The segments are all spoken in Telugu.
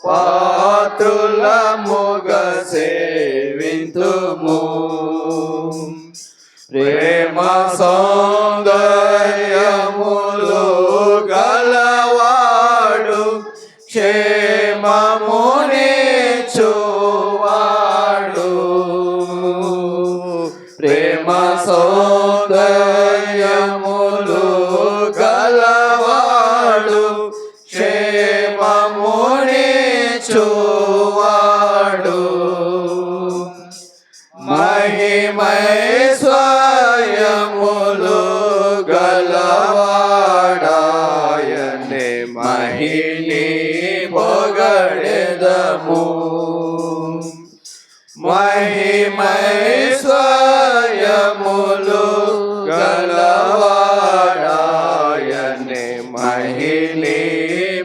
పాత్రులముగా సేవింతుము. ప్రేమ సౌందర్యములు గలవాడు, క్షేమమునిచ్చువాడు. ప్రేమ సౌందర్యములు గలవాడు, క్షేమమునిచ్చువాడు. మహిమైశ్వర్యములు గలవాడాయనే మహిని పొగడెదము. మహిమైశ్వర్యములు గలవాడాయనే మహిని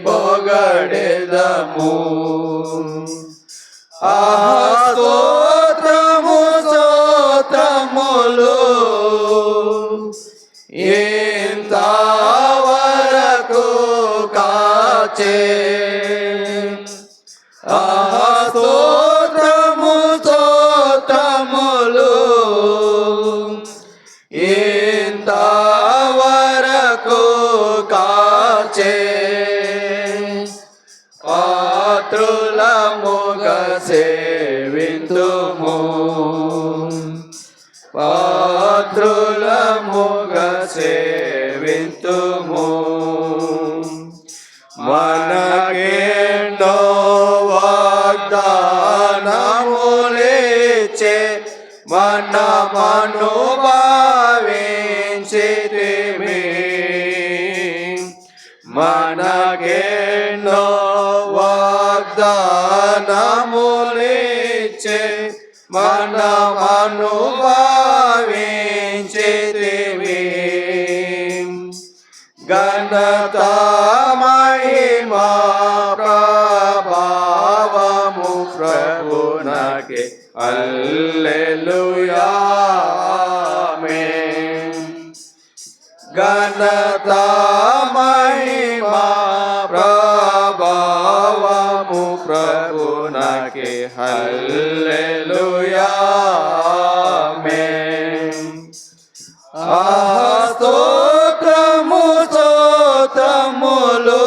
పొగడెదము. స్తోత్రము స్తోత్రములు ఇంతవరకు కాచే. స్తోత్రము స్తోత్రములు ఇంతవరకు కాచే. పాత్రులముగా సేవింతుము. పాత్రులముగా సేవింతుము. మనకెన్నో వాగ్దానములిచ్చే మనమను భావించితిమి. మనకెన్నో వాగ్దానములిచ్చే మనమను భావించితిమి. ఘనత మహిమా ప్రభావము ప్రభునకే. హల్లెలూయా ఆమేన్. ఘనత మహిమా ప్రభావము ప్రభునకే. హల్లెలూయా ఆమేన్. స్తోత్రము స్తోత్రములు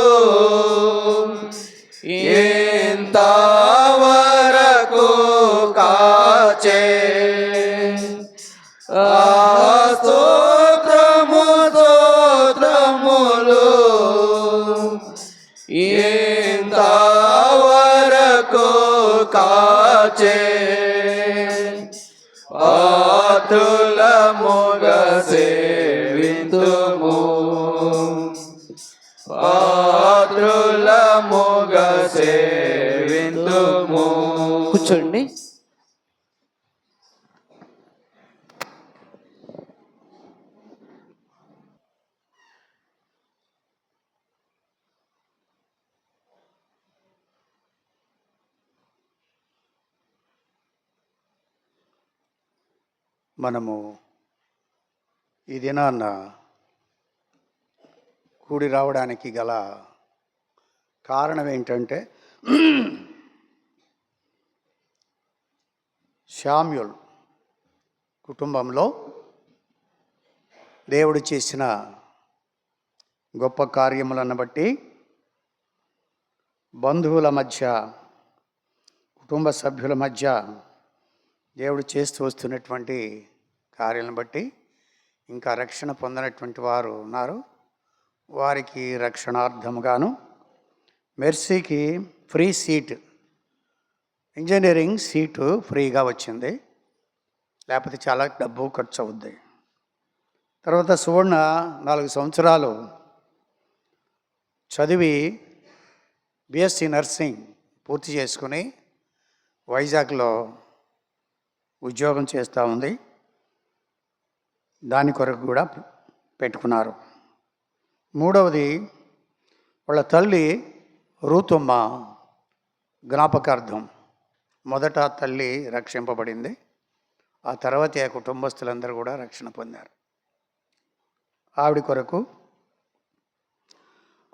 ఇంతవరకు కాచే. స్తోత్రము స్తోత్రములు ఇంతవరకు కాచే. పాత్రులముగా సేవింతుము. పాత్రులముగా సేవింతుము. కూర్చోండి. మనము ఈ దినాన్న కూడి రావడానికి గల కారణం ఏంటంటే, శామ్యూల్ కుటుంబంలో దేవుడు చేసిన గొప్ప కార్యములను బట్టి, బంధువుల మధ్య, కుటుంబ సభ్యుల మధ్య దేవుడు చేస్తూ వస్తున్నటువంటి కార్యాలను బట్టి ఇంకా రక్షణ పొందినటువంటి వారు ఉన్నారు. వారికి రక్షణార్థముగాను మెర్సీకి ఫ్రీ సీట్, ఇంజనీరింగ్ సీటు ఫ్రీగా వచ్చింది. లేకపోతే చాలా డబ్బు ఖర్చు అవుద్ది. తర్వాత సువర్ణ 4 సంవత్సరాలు చదివి బిఎస్సి నర్సింగ్ పూర్తి చేసుకుని వైజాగ్లో ఉద్యోగం చేస్తూ ఉంది. దాని కొరకు కూడా పెట్టుకున్నారు. మూడవది, వాళ్ళ తల్లి రూతమ్మ జ్ఞాపకార్థం. మొదట తల్లి రక్షింపబడింది, ఆ తర్వాత ఆ కుటుంబస్తులందరూ కూడా రక్షణ పొందారు. ఆవిడ కొరకు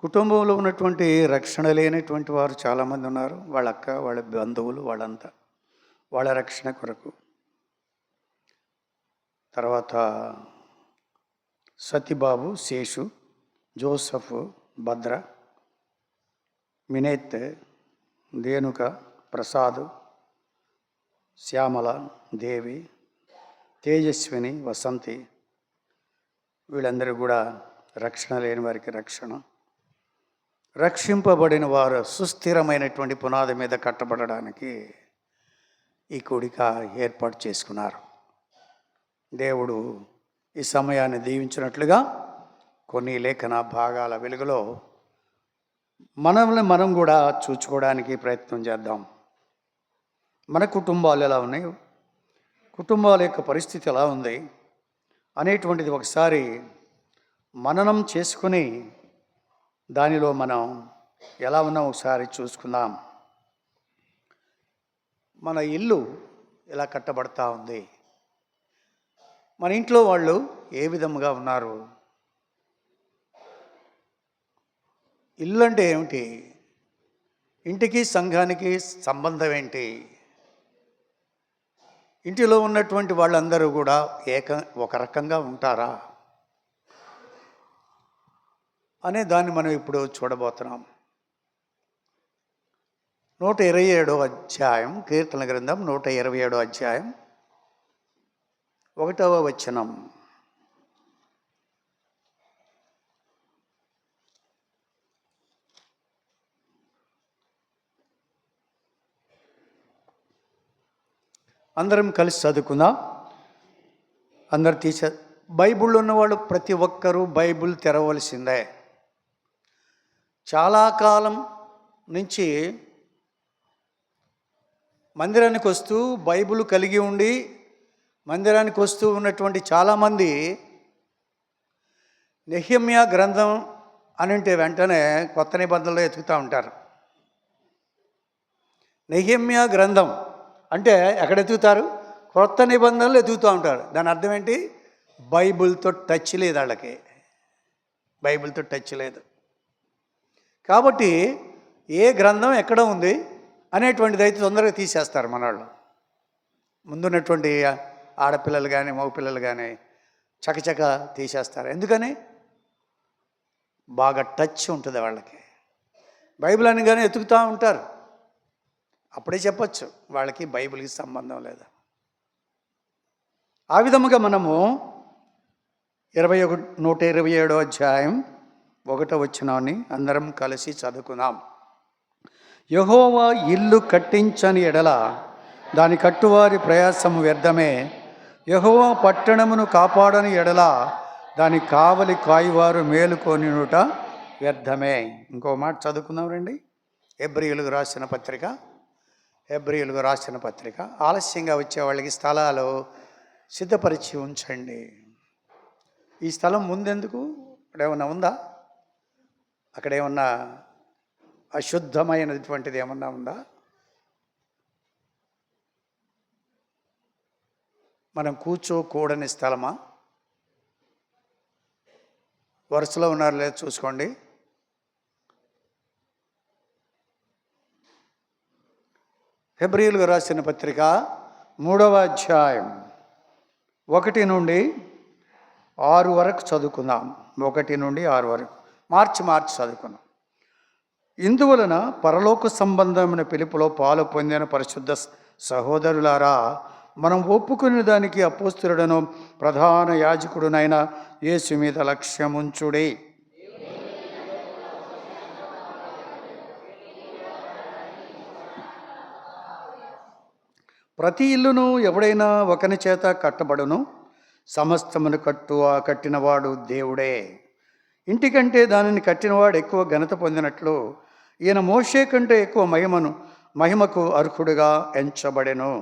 కుటుంబంలో ఉన్నటువంటి రక్షణ లేనటువంటి వారు చాలామంది ఉన్నారు. వాళ్ళ అక్క, వాళ్ళ బంధువులు, వాళ్ళంతా వాళ్ళ రక్షణ కొరకు. తర్వాత సతీబాబు, శేషు, జోసఫ్, భద్ర, మినేత్, ధేనుక, ప్రసాద్, శ్యామల, దేవి, తేజస్విని, వసంతి, వీళ్ళందరూ కూడా రక్షణ లేని వారికి రక్షణ. రక్షింపబడిన వారు సుస్థిరమైనటువంటి పునాది మీద కట్టబడడానికి ఈ కూడిక ఏర్పాటు చేసుకున్నారు. దేవుడు ఈ సమయాన్ని దీవించినట్లుగా కొన్ని లేఖన భాగాల వెలుగులో మనల్ని మనం కూడా చూసుకోవడానికి ప్రయత్నం చేద్దాం. మన కుటుంబాలు ఎలా ఉన్నాయి, కుటుంబాల యొక్క పరిస్థితి ఎలా ఉంది అనేటువంటిది ఒకసారి మననం చేసుకుని దానిలో మనం ఎలా ఉన్నాం ఒకసారి చూసుకుందాం. మన ఇల్లు ఎలా కట్టబడతా ఉంది, మన ఇంట్లో వాళ్ళు ఏ విధముగా ఉన్నారు. ఇల్లు అంటే ఏమిటి, ఇంటికి సంఘానికి సంబంధం ఏంటి, ఇంటిలో ఉన్నటువంటి వాళ్ళందరూ కూడా ఒక రకంగా ఉంటారా అనే దాన్ని మనం ఇప్పుడు చూడబోతున్నాం. 127వ అధ్యాయం, కీర్తన గ్రంథం 127వ అధ్యాయం 1వ వచనం. అందరం కలిసి చదువుకుందాం. అందరు బైబిల్లో ఉన్నవాళ్ళు ప్రతి ఒక్కరూ బైబిల్ తెరవలసిందే. చాలా కాలం నుంచి మందిరానికి వస్తూ బైబిల్ కలిగి ఉండి మందిరానికి వస్తూ ఉన్నటువంటి చాలామంది నెహెమ్యా గ్రంథం అని అంటే వెంటనే కొత్త నిబంధనలో ఎతుకుతూ ఉంటారు. నెహెమ్యా గ్రంథం అంటే ఎక్కడ ఎతుకుతారు, కొత్త నిబంధనలు ఎతుకుతూ ఉంటారు. దాని అర్థం ఏంటి, బైబిల్తో టచ్ లేదు వాళ్ళకి, బైబిల్తో టచ్ లేదు. కాబట్టి ఏ గ్రంథం ఎక్కడ ఉంది అనేటువంటిది అయితే తొందరగా తీసేస్తారు మనవాళ్ళు. ముందున్నటువంటి ఆడపిల్లలు కానీ మగపిల్లలు కానీ చకచక తీసేస్తారు. ఎందుకని, బాగా టచ్ ఉంటుంది వాళ్ళకి. బైబిల్ అని కానీ ఎతుకుతూ ఉంటారు. అప్పుడే చెప్పచ్చు వాళ్ళకి బైబిల్కి సంబంధం లేదా. ఆ విధముగా మనము 127వ అధ్యాయం 1వ వచనాన్ని అందరం కలిసి చదువుకుందాం. యెహోవా ఇల్లు కట్టించని ఎడల దాని కట్టువారి ప్రయాసము వ్యర్థమే. యెహోవా పట్టణమును కాపాడని ఎడల దాని కావలి కాయువారు మేలుకొనుట వ్యర్థమే. ఇంకో మాట చదువుకుందాం రండి. హెబ్రీయులకు రాసిన పత్రిక. ఆలస్యంగా వచ్చే వాళ్ళకి స్థలాలు సిద్ధపరిచి ఉంచండి. ఈ స్థలం ముందెందుకు, అక్కడేమన్నా ఉందా, అక్కడేమన్నా అశుద్ధమైనటువంటిది ఏమన్నా ఉందా? మనం కూర్చోకూడని స్థలమా? వరుసలో ఉన్నారు లేదు చూసుకోండి. హెబ్రీయులకు రాసిన పత్రిక 3వ అధ్యాయం 1 నుండి 6 వరకు చదువుకుందాం. 1 నుండి 6 వరకు మార్చి చదువుకుందాం. ఇందువలన పరలోక సంబంధమైన పిలుపులో పాలు పొందిన పరిశుద్ధ సహోదరులారా, మనం ఒప్పుకునే దానికి అపోస్తలుడను ప్రధాన యాజకుడునైన యేసు మీద లక్ష్యముంచుడి. ప్రతి ఇల్లును ఎవడైనా ఒకని చేత కట్టబడును, సమస్తమును కట్టినవాడు దేవుడే. ఇంటికంటే దానిని కట్టినవాడు ఎక్కువ ఘనత పొందినట్లు ఈయన మోషే కంటే ఎక్కువ మహిమకు అర్హుడుగా ఎంచబడెను.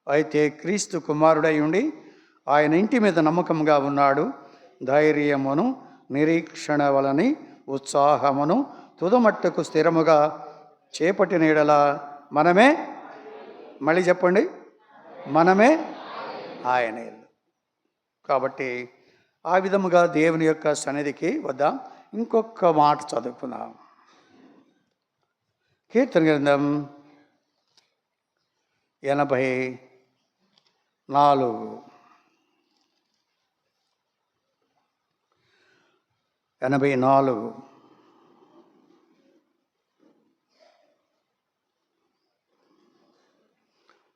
అయితే క్రీస్తు కుమారుడై ఉండి ఆయన ఇంటి మీద నమ్మకంగా ఉన్నాడు. ధైర్యమును నిరీక్షణ వలని ఉత్సాహమును తుదమట్టుకు స్థిరముగా చేపట్టిన యెడల మనమే, మళ్ళీ చెప్పండి, మనమే ఆయన ఇల్లు. కాబట్టి ఆ విధముగా దేవుని యొక్క సన్నిధికి వద్దాం. ఇంకొక మాట చదువుకుందాం. కీర్తన గ్రంథం 84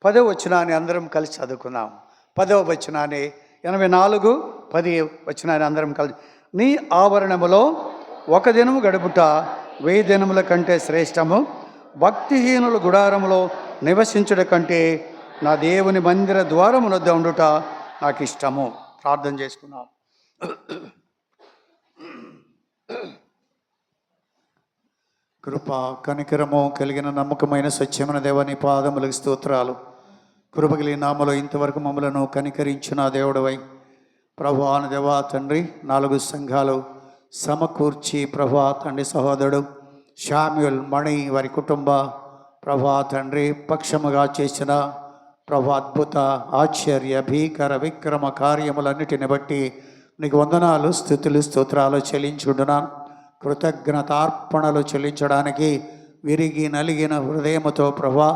10వ వచనాన్ని అందరం కలిసి చదువుకుందాం. 10వ వచనాన్ని 84, 10 వచనాన్ని అందరం కలిసి. నీ ఆవరణములో ఒక దినము గడుపుట 1000 దినముల కంటే శ్రేష్టము. భక్తిహీనుల గుడారములో నివసించుట కంటే నా దేవుని మందిర ద్వారమునొద్ద ఉండుట నాకు ఇష్టము. ప్రార్థన చేసుకుందాం. కృప కనికరము కలిగిన నమ్మకమైన స్వచ్ఛమైన దేవాని పాదములకు స్తోత్రాలు. కృపగలి నామలో ఇంతవరకు మమ్మలను కనికరించిన దేవుడవై ప్రభా దేవా తండ్రి 4 సంఘాలు సమకూర్చి ప్రభా తండ్రి సహోదరుడు శామ్యుల్ మణి వారి కుటుంబ ప్రభా తండ్రి పక్షముగా చేసిన ప్రభా అద్భుత ఆశ్చర్య భీకర విక్రమ కార్యములన్నిటిని బట్టి నీకు వందనాలు స్తుతులు స్తోత్రాలు చెల్లించుకుంటున్నాను. కృతజ్ఞతార్పణలు చెల్లించడానికి విరిగి నలిగిన హృదయముతో ప్రభా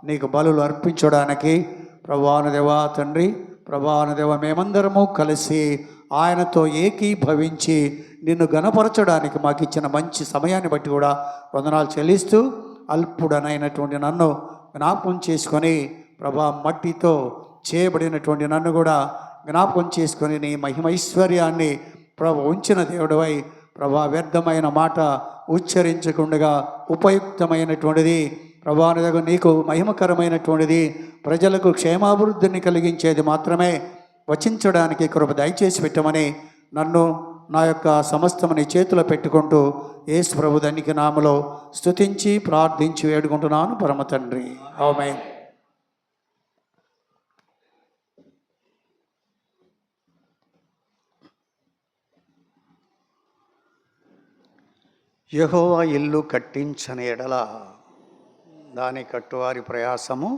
నీకు బలులు అర్పించడానికి ప్రభానుదేవా తండ్రి ప్రభానుదేవ మేమందరము కలిసి ఆయనతో ఏకీభవించి నిన్ను గణపరచడానికి మాకు ఇచ్చిన మంచి సమయాన్ని బట్టి కూడా వందనాలు చెల్లిస్తూ అల్పుడనైనటువంటి నన్ను జ్ఞాపకం చేసుకొని ప్రభా మట్టితో చేయబడినటువంటి నన్ను కూడా జ్ఞాపకం చేసుకొని నీ మహిమైశ్వర్యాన్ని ప్రభు ఉంచిన దేవుడివై ప్రభా వ్యర్థమైన మాట ఉచ్చరించకుండా ఉపయుక్తమైనటువంటిది ప్రభానుగా నీకు మహిమకరమైనటువంటిది ప్రజలకు క్షేమాభివృద్ధిని కలిగించేది మాత్రమే వచించడానికి కృప దయచేసి పెట్టమని నన్ను నా యొక్క సమస్తము నీ చేతిలో పెట్టుకుంటూ యేసు ప్రభు ధన్యక నామలో స్తుతించి ప్రార్థించి వేడుకుంటున్నాను పరమ తండ్రి. ఆమేన్. యెహోవా ఇల్లు కట్టించని ఎడల దాని కట్టువారి ప్రయాసము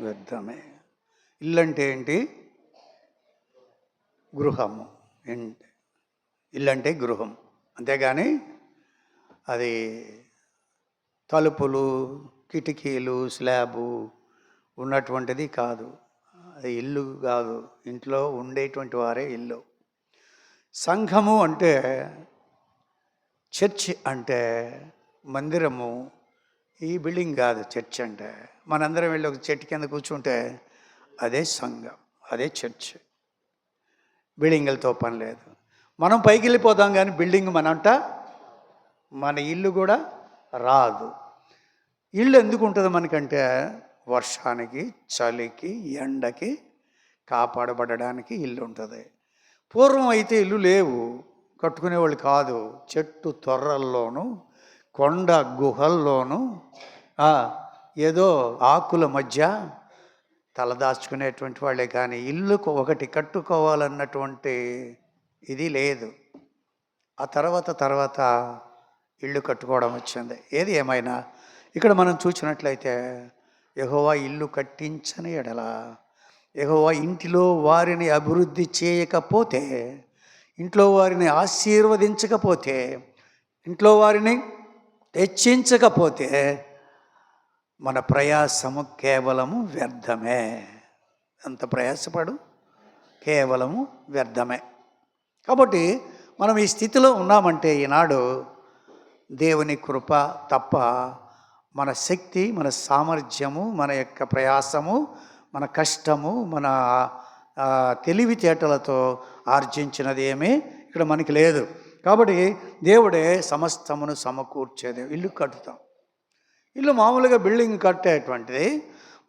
వ్యర్థమే. ఇల్లు అంటే ఏంటి? గృహము. ఇల్లు అంటే గృహం, అంతేగాని అది తలుపులు కిటికీలు స్లాబు ఉన్నటువంటిది కాదు. అది ఇల్లు కాదు, ఇంట్లో ఉండేటువంటి వారే ఇల్లు. సంఘము అంటే చర్చ్ అంటే మందిరము. ఈ బిల్డింగ్ కాదు చర్చ్ అంటే. మనందరం వెళ్ళి ఒక చెట్టు కింద కూర్చుంటే అదే సంఘం, అదే చర్చ్. బిల్డింగులతో పని లేదు. మనం పైకి వెళ్ళిపోతాం కానీ బిల్డింగ్ మన ఇల్లు కూడా రాదు. ఇల్లు ఎందుకు ఉంటుంది మనకంటే వర్షానికి చలికి ఎండకి కాపాడబడడానికి ఇల్లు ఉంటుంది. పూర్వం అయితే ఇల్లు లేవు, కట్టుకునేవాళ్ళు కాదు. చెట్టు తొర్రల్లోనూ కొండ గుహల్లోనూ ఏదో ఆకుల మధ్య తలదాచుకునేటువంటి వాళ్ళే కానీ ఇల్లు ఒకటి కట్టుకోవాలన్నటువంటి ఇది లేదు. ఆ తర్వాత ఇల్లు కట్టుకోవడం వచ్చింది. ఏది ఏమైనా ఇక్కడ మనం చూసినట్లయితే యెహోవా ఇల్లు కట్టించని ఎడల, యెహోవా ఇంటిలో వారిని అభివృద్ధి చేయకపోతే, ఇంట్లో వారిని ఆశీర్వదించకపోతే, ఇంట్లో వారిని హెచ్చించకపోతే మన ప్రయాసము కేవలము వ్యర్థమే. అంత ప్రయాసపడు కేవలము వ్యర్థమే. కాబట్టి మనం ఈ స్థితిలో ఉన్నామంటే ఈనాడు దేవుని కృప తప్ప మన శక్తి, మన సామర్థ్యము, మన యొక్క ప్రయాసము, మన కష్టము, మన తెలివితేటలతో ఆర్జించినది ఏమీ ఇక్కడ మనకి లేదు. కాబట్టి దేవుడే సమస్తమును సమకూర్చేది. ఇల్లు కట్టుతాం. ఇల్లు మామూలుగా బిల్డింగ్ కట్టేటువంటిది.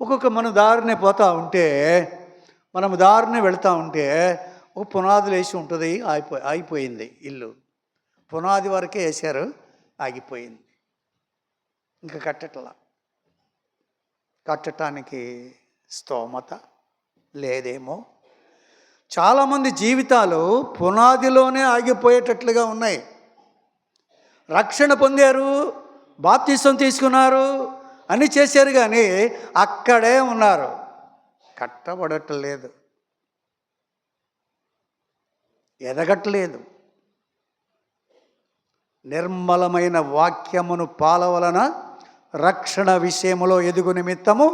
ఒక్కొక్క మన దారిని పోతూ ఉంటే, మనము దారిని వెళుతూ ఉంటే ఒక పునాదులు వేసి ఉంటుంది, ఆగిపోయింది ఇల్లు. పునాది వరకే వేశారు, ఆగిపోయింది. ఇంకా కట్టడానికి స్తోమత లేదేమో. చాలామంది జీవితాలు పునాదిలోనే ఆగిపోయేటట్లుగా ఉన్నాయి. రక్షణ పొందారు, బాప్తిసం తీసుకున్నారు, అన్నీ చేశారు, కానీ అక్కడే ఉన్నారు, కట్టబడటం లేదు. ఎదగట్లేదు. నిర్మలమైన వాక్యమును పాల వలన రక్షణ విషయములో ఎదుగు నిమిత్తము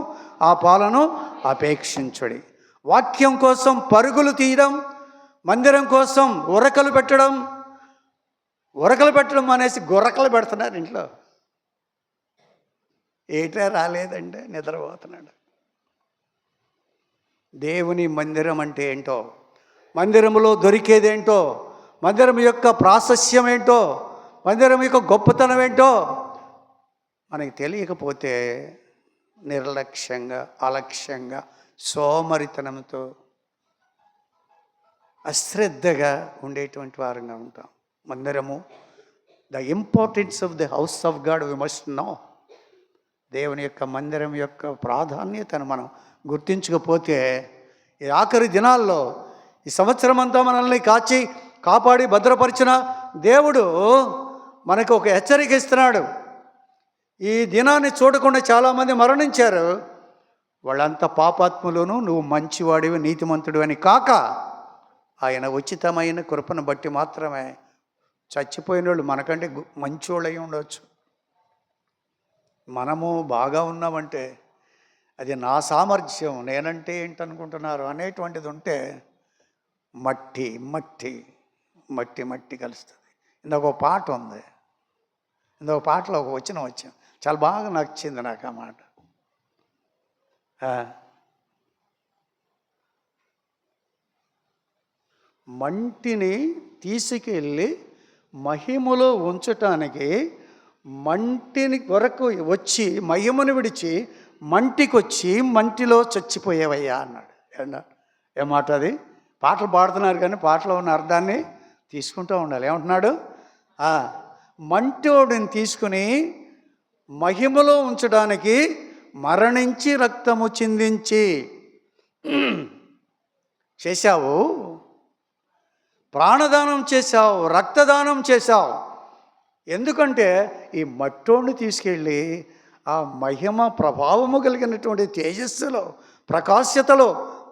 ఆ పాలను అపేక్షించుడి. వాక్యం కోసం పరుగులు తీయడం, మందిరం కోసం ఉరకలు పెట్టడం అనేసి గుర్రకలు పెడుతున్నారు ఇంట్లో. ఏటా రాలేదంటే నిద్రపోతున్నాడు. దేవుని మందిరం అంటే ఏంటో, మందిరములో దొరికేదేంటో, మందిరం యొక్క ప్రాశస్యం ఏంటో, మందిరం యొక్క గొప్పతనం ఏంటో మనకి తెలియకపోతే నిర్లక్ష్యంగా, అలక్ష్యంగా, సోమరితనంతో, అశ్రద్ధగా ఉండేటువంటి వారంగా ఉంటాం. మందిరము, the importance of the house of God we must know. దేవుని యొక్క మందిరం యొక్క ప్రాధాన్యతను మనం గుర్తించకపోతే ఈ ఆఖరి దినాల్లో, ఈ సంవత్సరం అంతా మనల్ని కాపాడి భద్రపరిచిన దేవుడు మనకు ఒక హెచ్చరిక ఇస్తున్నాడు. ఈ దినాన్ని చూడకుండా చాలామంది మరణించారు. వాళ్ళంతా పాపాత్ములను, నువ్వు మంచివాడివి, నీతిమంతుడు అని కాక ఆయన ఉచితమైన కృపను బట్టి మాత్రమే చచ్చిపోయిన వాళ్ళు మనకంటే మంచోళ్ళు అయి ఉండవచ్చు. మనము బాగా ఉన్నామంటే అది నా సామర్థ్యం, నేనంటే ఏంటనుకుంటున్నారు అనేటువంటిది ఉంటే మట్టి మట్టి మట్టి మట్టి కలుస్తుంది. ఇందాక పాట ఉంది, ఇందాక పాటలో ఒక వచ్చాం చాలా బాగా నచ్చింది నాకు ఆ మాట. మంటిని తీసుకెళ్ళి మహిమలో ఉంచటానికి మంటిని వరకు వచ్చి మహిమను విడిచి మంటికి వచ్చి మంటిలో చచ్చిపోయేవయ్యా అన్నాడు. ఏమాట అది? పాటలు పాడుతున్నారు కానీ పాటలో ఉన్న అర్థాన్ని తీసుకుంటూ ఉండాలి. ఏమంటున్నాడు? మంటోడిని తీసుకుని మహిమలో ఉంచడానికి మరణించి రక్తము చిందించి చేశావు, ప్రాణదానం చేశావు, రక్తదానం చేశావు. ఎందుకంటే ఈ మట్టోడిని తీసుకెళ్ళి ఆ మహిమ ప్రభావము కలిగినటువంటి తేజస్సులో,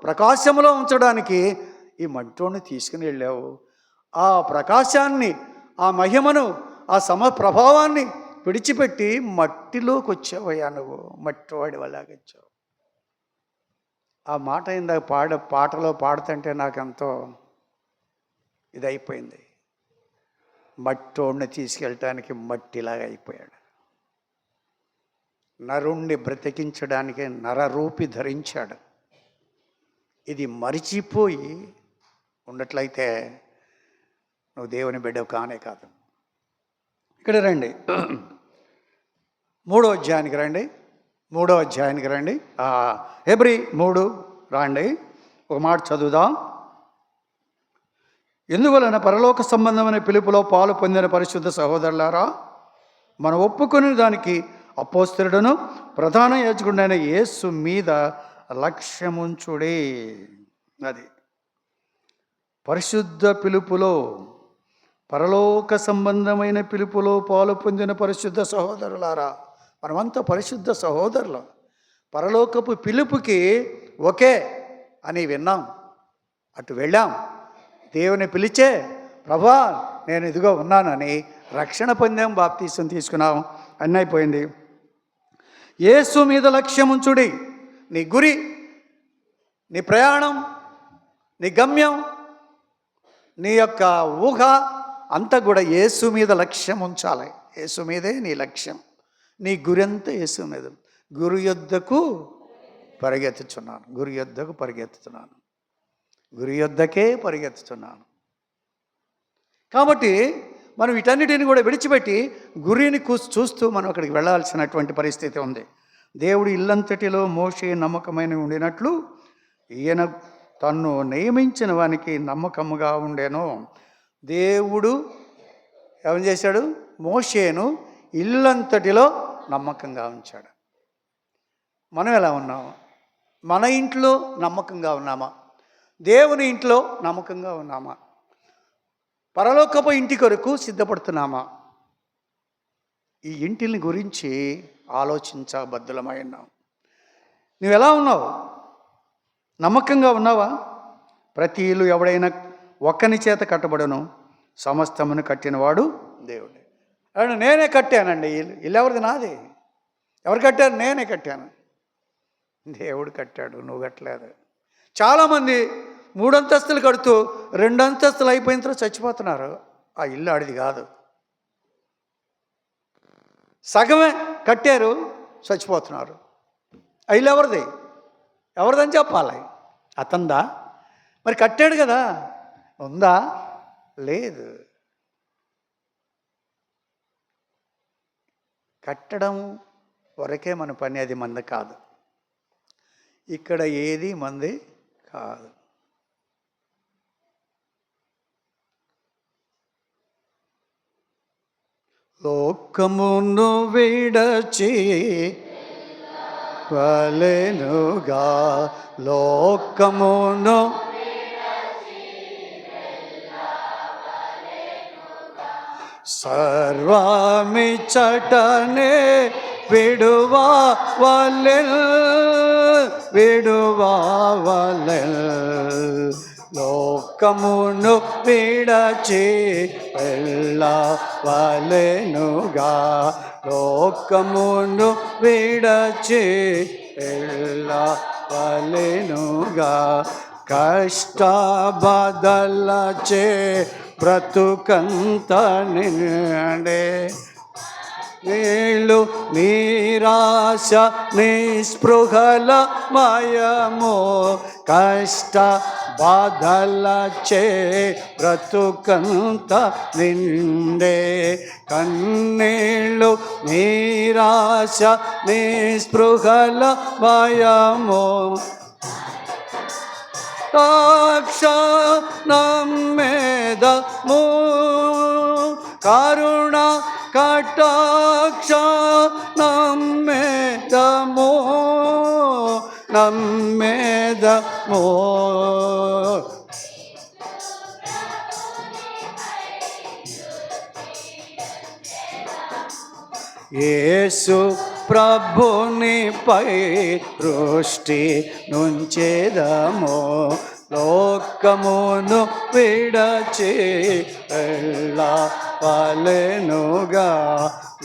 ప్రకాశములో ఉంచడానికి ఈ మట్టోడిని తీసుకుని వెళ్ళావు. ఆ ప్రకాశాన్ని, ఆ మహిమను, ఆ ప్రభావాన్ని విడిచిపెట్టి మట్టిలోకి వచ్చావయ్యా, నువ్వు మట్టివాడి వల్లగా వచ్చావు. ఆ మాట ఇందాక పాటలో పాడుతుంటే నాకెంతో ఇదైపోయింది. మట్టోడిని తీసుకెళ్ళటానికి మట్టిలాగా అయిపోయాడు. నరుణ్ణి బ్రతికించడానికి నరరూపి ధరించాడు. ఇది మరిచిపోయి ఉన్నట్లయితే నువ్వు దేవుని బిడ్డవు కానే కాదు. ఇక్కడ రండి, 3వ అధ్యాయానికి రండి. హెబ్రీ 3 రండి, ఒక మాట చదువుదాం. ఎందువలన పరలోక సంబంధమైన పిలుపులో పాలు పొందిన పరిశుద్ధ సహోదరులారా, మనం ఒప్పుకొని దానికి అపోస్తలుడును ప్రధాన యాజకుడైన యేసు మీద లక్ష్యముంచుడే. అది పరిశుద్ధ పిలుపులో, పరలోక సంబంధమైన పిలుపులో పాలు పొందిన పరిశుద్ధ సహోదరులారా, మనమంతా పరిశుద్ధ సహోదరులు. పరలోకపు పిలుపుకి ఒకే అని విన్నాం, అటు వెళ్ళాం, దేవుని పిలిచే ప్రభా నేను ఇదిగో ఉన్నానని రక్షణ పొందాం, బాప్తీసం తీసుకున్నాం, అన్నీ అయిపోయింది. యేసు మీద లక్ష్యం ఉంచుడి. నీ గురి, నీ ప్రయాణం, నీ గమ్యం, నీ యొక్క ఊహ అంతా కూడా యేసు మీద లక్ష్యం ఉంచాలి. యేసు మీదే నీ లక్ష్యం, నీ గురి అంతా యేసు మీద. గురు యొద్దకు పరిగెత్తుతున్నాను. కాబట్టి మనం వీటన్నిటిని కూడా విడిచిపెట్టి గురిని చూస్తూ మనం అక్కడికి వెళ్ళాల్సినటువంటి పరిస్థితి ఉంది. దేవుడు ఇల్లంతటిలో మోషే నమ్మకమైన ఉండినట్లు ఈయన తన్ను నియమించిన వానికి నమ్మకముగా ఉండేను. దేవుడు ఏం చేశాడు? మోషేను ఇల్లంతటిలో నమ్మకంగా ఉంచాడు. మనం ఎలా ఉన్నాము? మన ఇంట్లో నమ్మకంగా ఉన్నామా? దేవుని ఇంట్లో నమ్మకంగా ఉన్నామా? పరలోకపు ఇంటి కొరకు సిద్ధపడుతున్నామా? ఈ ఇంటిని గురించి ఆలోచించబద్దులమై ఉన్నాం. నువ్వు ఎలా ఉన్నావు? నమ్మకంగా ఉన్నావా? ప్రతి ఇల్లు ఎవడైనా ఒక్కని చేత కట్టబడును, సమస్తమును కట్టినవాడు దేవుడే. అవును, నేనే కట్టానండి. ఇల్లు ఎవరిది? నాది. ఎవరు కట్టారు? నేనే కట్టాను. దేవుడు కట్టాడు, నువ్వు కట్టలేదు. చాలామంది 3 అంతస్తులు కడుతూ 2 అంతస్తులు అయిపోయిన తర్వాత చచ్చిపోతున్నారు. ఆ ఇల్లు ఆడిది కాదు. సగమే కట్టారు, చచ్చిపోతున్నారు. ఆ ఇల్లు ఎవరిది? ఎవరిదని చెప్పాలి? అతందా? మరి కట్టాడు కదా, ఉందా? లేదు. కట్టడం వరకే మన పని, అది మంది కాదు. ఇక్కడ ఏది మంది కాదు. లోకమును విడచి వలెనుగా, లోకమును సర్వమిచ్చటనే విడువా వలెల్, విడువా వలెల్. లోకమును విడచి వెళ్ళవలెనుగా, లోకమును విడచి వెళ్ళవలెనుగా. కష్ట బాధలచే బ్రతుకంత నిండే, నీళ్ళు నిరాశ నిస్పృహల మయము. కష్ట బాధలచే బ్రతుకంత నిండే, కన్నీళ్ళు నిరాశ నిస్పృహల భయము. నమ్మేదము కరుణ కటాక్ష, నమ్మేదము నమ్మేదము. యేసు ప్రభునిపై దృష్టి నుంచేదము, లోకమును విడచి వెళ్ళవలెనుగా,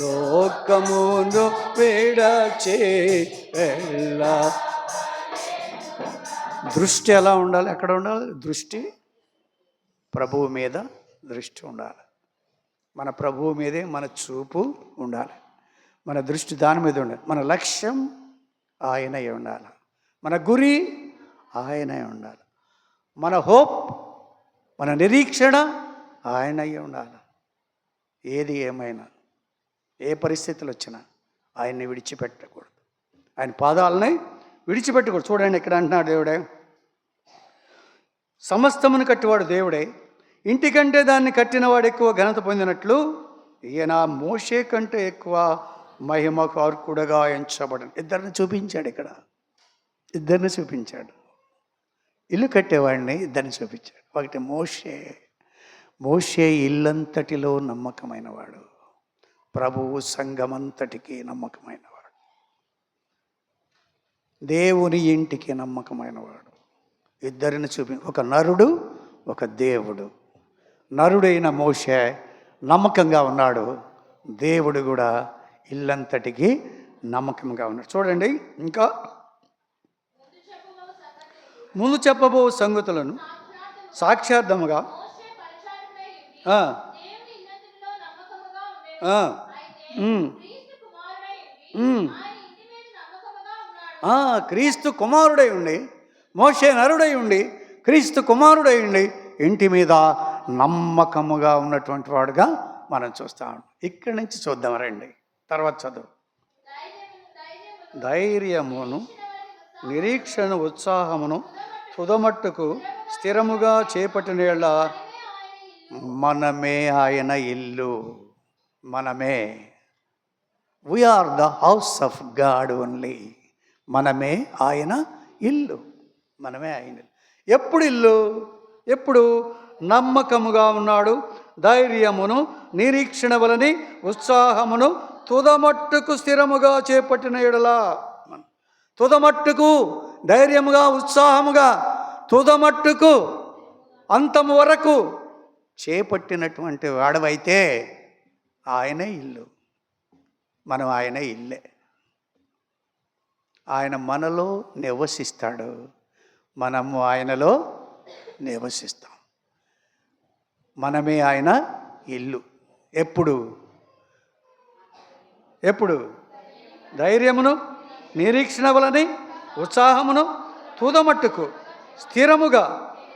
లోకమును విడచి వెళ్ళ. దృష్టి ఎలా ఉండాలి? ఎక్కడ ఉండాలి దృష్టి? ప్రభువు మీద దృష్టి ఉండాలి. మన ప్రభువు మీదే మన చూపు ఉండాలి. మన దృష్టి దాని మీద ఉండాలి. మన లక్ష్యం ఆయనే ఉండాలి. మన గురి ఆయనే ఉండాలి. మన హోప్, మన నిరీక్షణ ఆయనయ్యే ఉండాలి. ఏది ఏమైనా, ఏ పరిస్థితులు వచ్చినా ఆయన్ని విడిచిపెట్టకూడదు. ఆయన పాదాలని విడిచిపెట్టకూడదు. చూడండి ఇక్కడ అంటున్నాడు దేవుడే, సమస్తమును కట్టివాడు దేవుడే, ఇంటికంటే దాన్ని కట్టినవాడు ఎక్కువ ఘనత పొందినట్లు ఈయన మోషే కంటే ఎక్కువ మహిమకు అర్హుడుగా ఎంచబడను. ఇద్దరిని చూపించాడు. ఇక్కడ ఇద్దరిని చూపించాడు. ఇల్లు కట్టేవాడిని ఇద్దరిని చూపించాడు. ఒకటి మోషే. మోషే ఇల్లంతటిలో నమ్మకమైనవాడు, ప్రభువు సంఘమంతటికి నమ్మకమైనవాడు, దేవుని ఇంటికి నమ్మకమైనవాడు. ఇద్దరిని ఒక నరుడు, ఒక దేవుడు. నరుడైన మోషే నమ్మకంగా ఉన్నాడు, దేవుడు కూడా ఇల్లంతటికి నమ్మకంగా ఉన్నాడు. చూడండి, ఇంకా ముందు చెప్పబో సంగతులను సాక్ష్యార్థముగా క్రీస్తు కుమారుడై ఉండి, మోషే నరుడై ఉండి క్రీస్తు కుమారుడై ఉండి ఇంటి మీద నమ్మకముగా ఉన్నటువంటి వాడుగా మనం చూస్తాం. ఇక్కడి నుంచి చూద్దాం రండి. తర్వాత చదువు. ధైర్యమును నిరీక్షణ ఉత్సాహమును తుదమట్టుకు స్థిరముగా చేపట్టిన మనమే ఆయన ఇల్లు. మనమే, we are the house of God only. మనమే ఆయన ఇల్లు. మనమే ఆయన ఇల్లు. ఎప్పుడు ఇల్లు? ఎప్పుడు నమ్మకముగా ఉన్నాడు, ధైర్యమును నిరీక్షణ వలని ఉత్సాహమును తుదమట్టుకు స్థిరముగా చేపట్టిన ఎడలా. తుదమట్టుకు ధైర్యముగా, ఉత్సాహముగా, తుదమట్టుకు అంతము వరకు చేపట్టినటువంటి వాడవైతే ఆయనే ఇల్లు, మనం ఆయనే ఇల్లే. ఆయన మనలో నివసిస్తాడు, మనము ఆయనలో నివసిస్తాం. మనమే ఆయన ఇల్లు. ఎప్పుడు ఎప్పుడు ధైర్యమును నిరీక్షణ వలని ఉత్సాహమును తుదమట్టుకు స్థిరముగా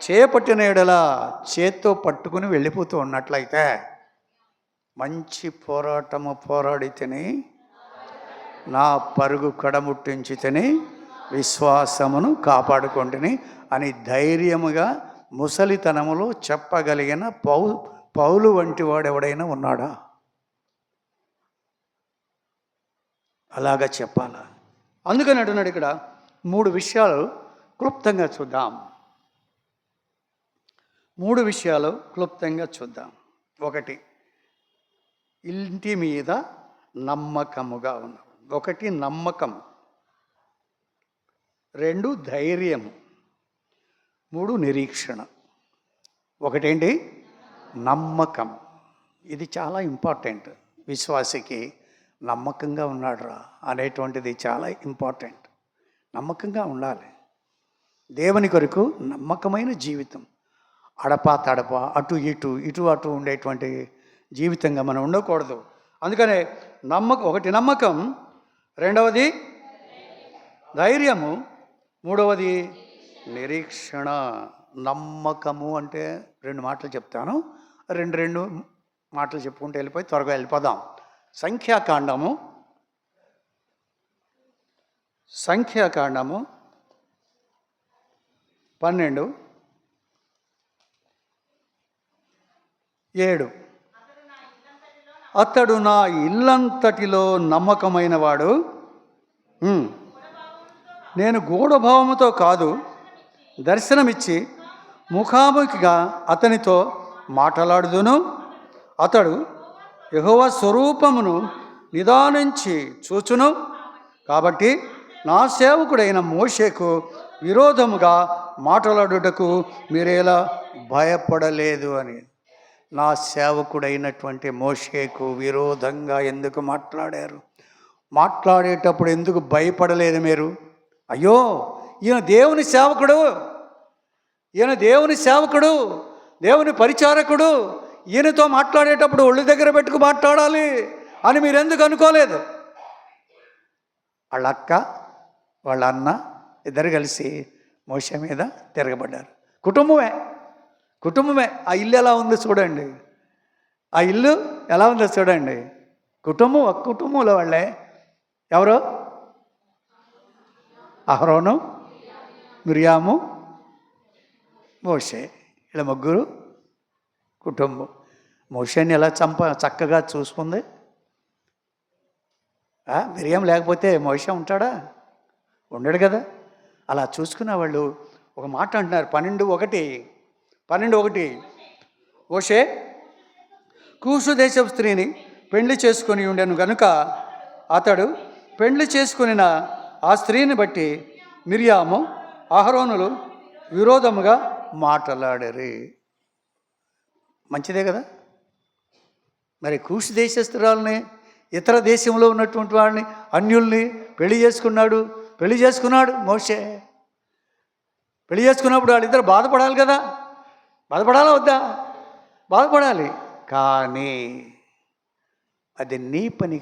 చేపట్టిన ఎడల చేత్తో పట్టుకుని వెళ్ళిపోతూ ఉన్నట్లయితే, మంచి పోరాటము పోరాడి తిని నా పరుగు కడముట్టించి తిని విశ్వాసమును కాపాడుకొంటిని అని ధైర్యముగా ముసలితనములో చెప్పగలిగిన పౌలు వంటి వాడు ఎవడైనా ఉన్నాడా? అలాగా చెప్పాలా? అందుకని అంటున్నాడు ఇక్కడ 3 విషయాలు క్లుప్తంగా చూద్దాం. 3 విషయాలు క్లుప్తంగా చూద్దాం. 1, ఇంటి మీద నమ్మకముగా ఉన్నాం. 1 నమ్మకము, 2 ధైర్యము, 3 నిరీక్షణ. 1 ఏంటి? నమ్మకం. ఇది చాలా ఇంపార్టెంట్. విశ్వాసికి నమ్మకంగా ఉన్నాడురా అనేటువంటిది చాలా ఇంపార్టెంట్. నమ్మకంగా ఉండాలి. దేవుని కొరకు నమ్మకమైన జీవితం. అడపా తడపా, అటు ఇటు ఉండేటువంటి జీవితంగా మనం ఉండకూడదు. అందుకనే 1 నమ్మకం, 2వది ధైర్యము, 3వది నిరీక్షణ. నమ్మకము అంటే 2 మాటలు చెప్తాను, 2 మాటలు చెప్పుకుంటూ వెళ్ళిపోయి త్వరగా వెళ్ళిపోదాం. సంఖ్యాకాండము 12:7 అతడు నా ఇల్లంతటిలో నమ్మకమైన వాడు, నేను గూఢభావముతో కాదు దర్శనమిచ్చి ముఖాముఖిగా అతనితో మాట్లాడుదును. అతడు యెహోవా స్వరూపమును నిదానించి చూచును. కాబట్టి నా సేవకుడైన మోషేకు విరోధముగా మాట్లాడుటకు మీరేలా భయపడలేదు అని. నా సేవకుడైనటువంటి మోషేకు విరోధంగా ఎందుకు మాట్లాడారు? మాట్లాడేటప్పుడు ఎందుకు భయపడలేదు మీరు? అయ్యో, ఈయన దేవుని సేవకుడు, దేవుని పరిచారకుడు, ఈయనతో మాట్లాడేటప్పుడు ఒళ్ళు దగ్గర పెట్టుకు మాట్లాడాలి అని మీరు ఎందుకు అనుకోలేదు? వాళ్ళ అక్క వాళ్ళ అన్న ఇద్దరు కలిసి మోషే మీద తిరగబడ్డారు. కుటుంబమే. ఆ ఇల్లు ఎలా ఉందో చూడండి. కుటుంబం, ఒక కుటుంబంలో వాళ్ళే. ఎవరు? అహరోను, మిర్యాము, మోషే. ఇలా 3 కుటుంబం. మోషేని ఎలా చక్కగా చూసుకుంది. మిరియం లేకపోతే మోషే ఉంటాడా? ఉండడు కదా. అలా చూసుకున్న వాళ్ళు ఒక మాట అంటున్నారు. 12:1 మోషే కూషు దేశపు స్త్రీని పెళ్లి చేసుకొని ఉండెను గనుక అతడు పెళ్లి చేసుకునిన ఆ స్త్రీని బట్టి మిర్యాము అహరోనులు విరోధముగా మాట్లాడరు. మంచిదే కదా. మరి కూషు దేశస్తురాలని, ఇతర దేశంలో ఉన్నటువంటి వాళ్ళని, అన్యుల్ని పెళ్లి చేసుకున్నాడు మోషే. పెళ్లి చేసుకున్నప్పుడు వాళ్ళిద్దరు బాధపడాలి కదా. బాధపడాలా వద్దా? బాధపడాలి. కానీ అది నీ పని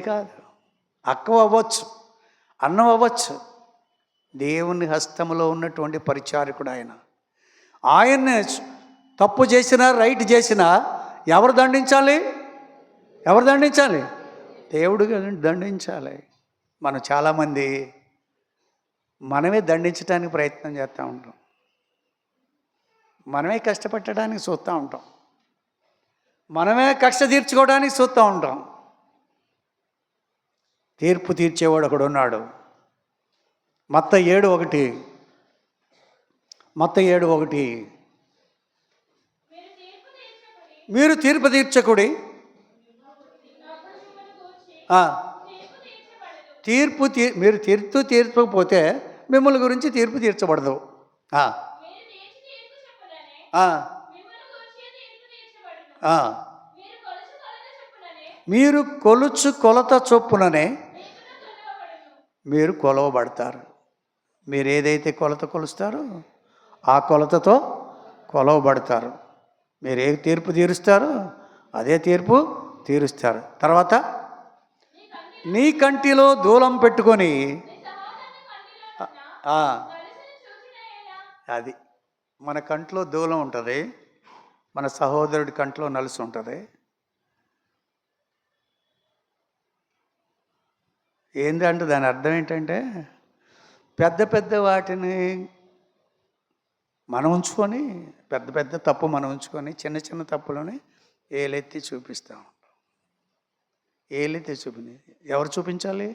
కాదు. అక్క అవ్వచ్చు, అన్నం అవ్వచ్చు. దేవుని హస్తములో ఉన్నటువంటి పరిచారకుడు ఆయన్ని తప్పు చేసినా రైట్ చేసినా ఎవరు దండించాలి? దేవుడు దండించాలి. మనం చాలామంది మనమే దండించడానికి ప్రయత్నం చేస్తూ ఉంటాం. మనమే కష్టపెట్టడానికి చూస్తూ ఉంటాం. మనమే కక్ష తీర్చుకోవడానికి చూస్తూ ఉంటాం. తీర్పు తీర్చేవాడు ఒకడు ఉన్నాడు. మత్తయి 7:1 మీరు తీర్పు తీర్చకుడి, మీరు తీర్చకపోతే మిమ్మల్ని గురించి తీర్పు తీర్చబడదు ఆ, ఆ, ఆ. మీరు కొలుచు కొలత చొప్పుననే మీరు కొలవబడతారు. మీరు ఏదైతే కొలత కొలుస్తారో ఆ కొలతతో కొలవబడతారు. మీరు ఏ తీర్పు తీరుస్తారో అదే తీర్పు తీరుస్తారు. తర్వాత నీ కంటిలో దూలం పెట్టుకొని ఆ, అది మన కంట్లో దూలం ఉంటుంది, మన సహోదరుడి కంట్లో నలుసు ఉంటుంది. ఏంటంటే దాని అర్థం ఏంటంటే పెద్ద పెద్ద వాటిని మనం ఉంచుకొని, పెద్ద పెద్ద తప్పు మనం ఉంచుకొని చిన్న చిన్న తప్పులని ఏలెత్తి చూపిస్తాం. ఏలెత్తి ఎవరు చూపించాలి?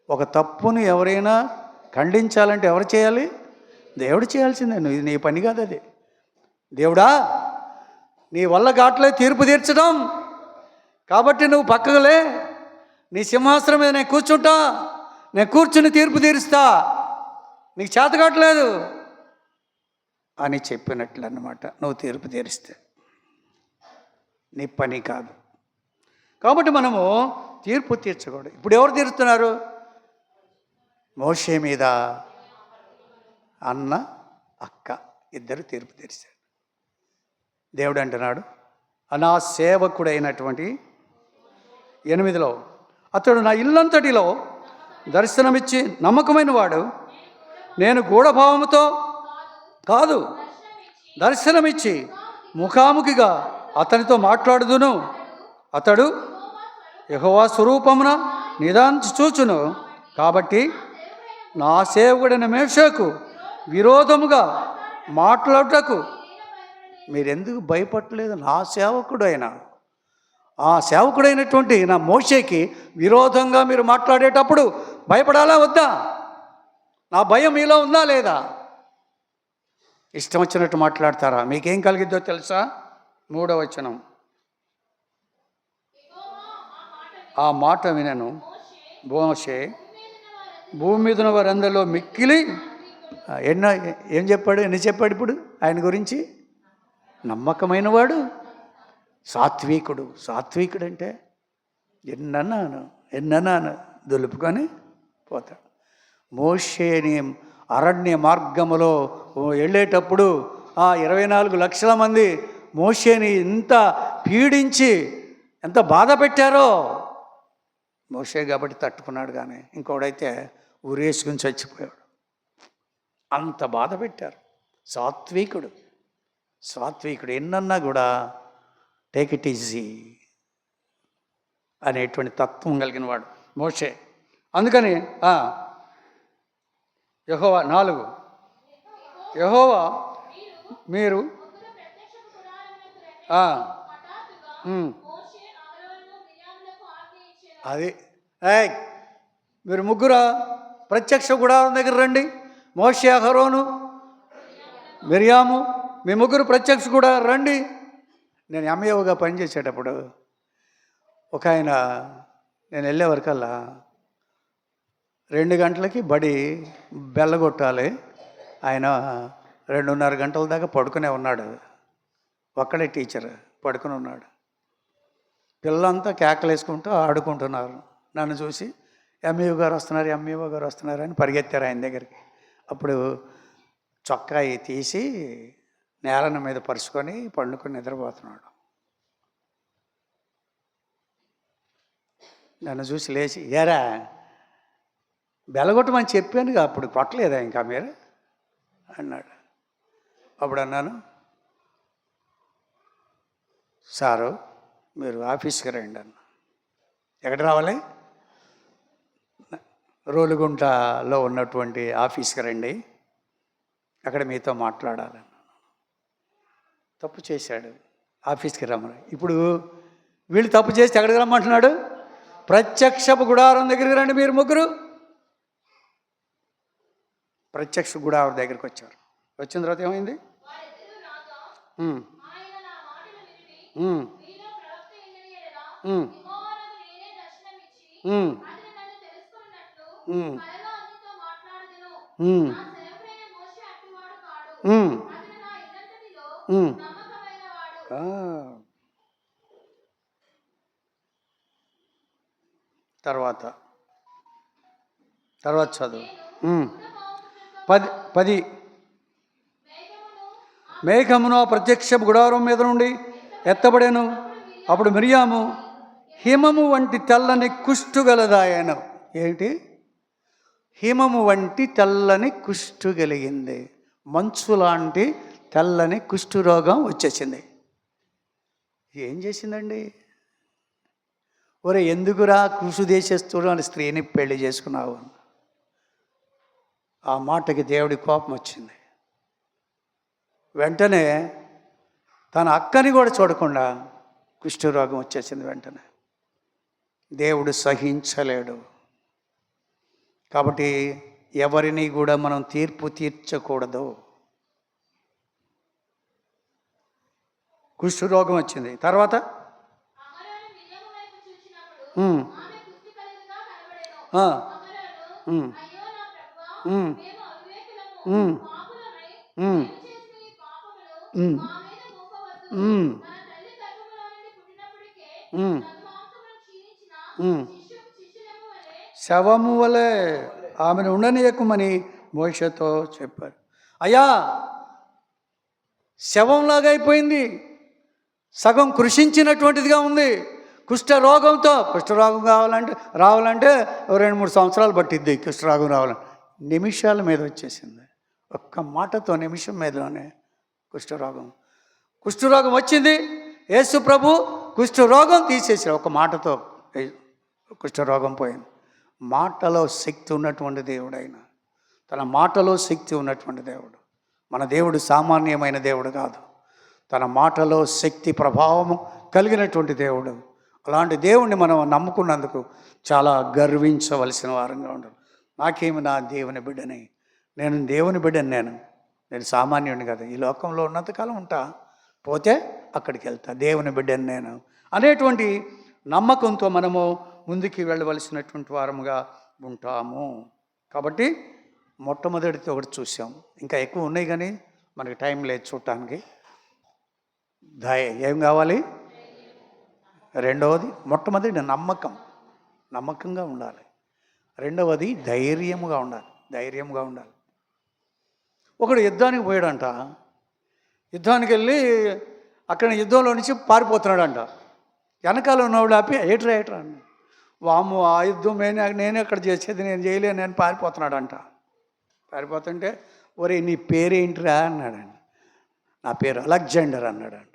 ఒక తప్పుని ఎవరైనా ఖండించాలంటే ఎవరు చేయాలి? దేవుడు చేయాల్సిందే. ఇది నీ పని కాదు. అది దేవుడా నీ వల్ల కావట్లే తీర్పు తీర్చడం, కాబట్టి నువ్వు పక్కకులే, నీ సింహాసనం మీద నేను కూర్చుంటా, నేను కూర్చుని తీర్పు తీరుస్తా, నీకు చేత కావట్లేదు అని చెప్పినట్లు అన్నమాట. నువ్వు తీర్పు తీరిస్తే నీ పని కాదు. కాబట్టి మనము తీర్పు తీర్చకూడదు. ఇప్పుడు ఎవరు తీరుస్తున్నారు? మోషే మీద అన్న అక్క ఇద్దరు తీర్పు తీర్చారు. దేవుడు అంటున్నాడు, నా సేవకుడైనటువంటి 8లో అతడు నా ఇల్లంతటిలో దర్శనమిచ్చి నమ్మకమైన వాడు, నేను గూఢభావముతో కాదు దర్శనమిచ్చి ముఖాముఖిగా అతనితో మాట్లాడుదును. అతడు యెహోవా స్వరూపమున నిదానించి చూచును. కాబట్టి నా సేవకుడైన మోషేకు విరోధముగా మాట్లాడుటకు మీరెందుకు భయపడలేదు? నా సేవకుడైన ఆ సేవకుడైనటువంటి నా మోషేకి విరోధంగా మీరు మాట్లాడేటప్పుడు భయపడాలా వద్దా? నా భయం మీలో ఉందా లేదా? ఇష్టం వచ్చినట్టు మాట్లాడతారా? మీకేం కలిగిద్దో తెలుసా? 3వ వచనం, ఆ మాట వినను మోషే భూమి మీద ఉన్న వారందరిలో మిక్కిలి ఏం చెప్పాడు? ఎన్ని చెప్పాడు ఇప్పుడు ఆయన గురించి? నమ్మకమైన వాడు, సాత్వికుడు. సాత్వికుడు అంటే ఎన్నన్నాను దులుపుకొని పోతాడు. మోషేని అరణ్య మార్గములో వెళ్ళేటప్పుడు 24 లక్షల మంది మోషేని ఎంత పీడించి ఎంత బాధ పెట్టారో. మోషే కాబట్టి తట్టుకున్నాడు, కానీ ఇంకోడైతే ఊరేసుకుని చచ్చిపోయాడు. అంత బాధ పెట్టారు. సాత్వికుడు ఎన్నన్నా కూడా టేక్ ఇట్ ఈజీ అనేటువంటి తత్వం కలిగిన వాడు మోషే. అందుకని యెహోవా 4 యెహోవా మీరు అది మీరు ముగ్గురు ప్రత్యక్ష గుడారం దగ్గర రండి. మోషే, అహరోను, మిరియాము, మీ ముగ్గురు ప్రత్యక్ష గుడారం రండి. నేను ఎంఏఓగా పనిచేసేటప్పుడు ఒక ఆయన, నేను వెళ్ళే వరకల్లా 2 గంటలకి బడి బెల్లగొట్టాలి. ఆయన 2:30 గంటల దాకా పడుకునే ఉన్నాడు. ఒక్కడే టీచర్ పడుకుని ఉన్నాడు. పిల్లలంతా కేకలేసుకుంటూ ఆడుకుంటున్నారు. నన్ను చూసి ఎంఈఓ గారు వస్తున్నారు అని పరిగెత్తారు ఆయన దగ్గరికి. అప్పుడు చొక్కాయి తీసి నేలన మీద పరుచుకొని పండుకొని నిద్రపోతున్నాడు. నన్ను చూసి లేచి, ఏరా బెల్లగొట్టమని చెప్పానుగా, అప్పుడు కొట్టలేదా ఇంకా మీరు అన్నాడు. అప్పుడు అన్నాను, సారు మీరు ఆఫీస్కి రండి అన్న. ఎక్కడ రావాలి? రోలుగుంటలో ఉన్నటువంటి ఆఫీస్కి రండి, అక్కడ మీతో మాట్లాడాలన్న. తప్పు చేశాడు, ఆఫీస్కి రమ్మని. ఇప్పుడు వీళ్ళు తప్పు చేస్తే ఎక్కడికి రమ్మంటున్నాడు? ప్రత్యక్షపు గుడారం దగ్గరికి రండి మీరు ముగ్గురు. ప్రత్యక్ష గుడారం దగ్గరికి వచ్చారు. వచ్చిన తర్వాత ఏమైంది? ఉమ్. ఆ. తర్వాత తర్వాత చదువు. ఉమ్. 10 మేఘమును ప్రత్యక్ష గుడారం మీద నుండి ఎత్తబడేను. అప్పుడు మిరియాము హిమము వంటి తెల్లని కుష్టు గలదాయను. ఏంటి? హిమము వంటి తెల్లని కుష్టు కలిగింది. మంచు లాంటి తెల్లని కుష్టు రోగం వచ్చేసింది. ఏం చేసిందండి? ఒరే, ఎందుకురా కృషి దేశస్తుడు అని స్త్రీని పెళ్లి చేసుకున్నావు? ఆ మాటకి దేవుడి కోపం వచ్చింది. వెంటనే తన అక్కని కూడా చూడకుండా కుష్ఠరోగం వచ్చేసింది. వెంటనే దేవుడు సహించలేడు. కాబట్టి ఎవరిని కూడా మనం తీర్పు తీర్చకూడదు. కుష్ఠరోగం వచ్చింది. తర్వాత శవము వలె ఆమెను ఉండనీయకమని మోషేతో చెప్పారు. అయ్యా, శవంలాగా అయిపోయింది, సగం కృషించినటువంటిదిగా ఉంది. కుష్ఠరోగం రావాలంటే 2-3 సంవత్సరాలు పట్టిద్ది. కుష్ఠరోగం రావాలంటే నిమిషాల మీద వచ్చేసింది. ఒక్క మాటతో నిమిషం మీదలోనే కుష్ఠరోగం వచ్చింది. యేసు ప్రభు కుష్ఠరోగం తీసేసారు. ఒక మాటతో కుష్ఠరోగం పోయింది. మాటలో శక్తి ఉన్నటువంటి దేవుడు ఆయన. తన మాటలో శక్తి ఉన్నటువంటి దేవుడు. మన దేవుడు సామాన్యమైన దేవుడు కాదు. తన మాటలో శక్తి ప్రభావము కలిగినటువంటి దేవుడు. అలాంటి దేవుణ్ణి మనం నమ్ముకున్నందుకు చాలా గర్వించవలసిన వారంగా ఉండాలి. నాకేమి, నా దేవుని బిడ్డని, నేను దేవుని బిడ్డని, నేను సామాన్యుడిని కదా. ఈ లోకంలో ఉన్నంతకాలం ఉంటా, పోతే అక్కడికి వెళ్తా. దేవుని బిడ్డని నేను అనేటువంటి నమ్మకంతో మనము ముందుకు వెళ్ళవలసినటువంటి వారముగా ఉంటాము. కాబట్టి మొట్టమొదటిది ఒకటి చూసాం. ఇంకా ఎక్కువ ఉన్నాయి కానీ మనకి టైం లేదు చూడటానికి. ఏం కావాలి? రెండవది, మొట్టమొదటి నమ్మకంగా ఉండాలి. రెండవది ధైర్యంగా ఉండాలి. ఒకడు యుద్ధానికి పోయాడంట. యుద్ధానికి వెళ్ళి అక్కడ యుద్ధంలో నుంచి పారిపోతున్నాడంట. వెనకాల ఉన్నవాడు ఆపి ఏట్రా అన్న, వాము ఆ యుద్ధం నేనే అక్కడ చేసేది, నేను చేయలేను, నేను పారిపోతున్నాడంట. పారిపోతుంటే, ఒరే నీ పేరేంటిరా అన్నాడండి. నా పేరు అలెగ్జాండర్ అన్నాడంట.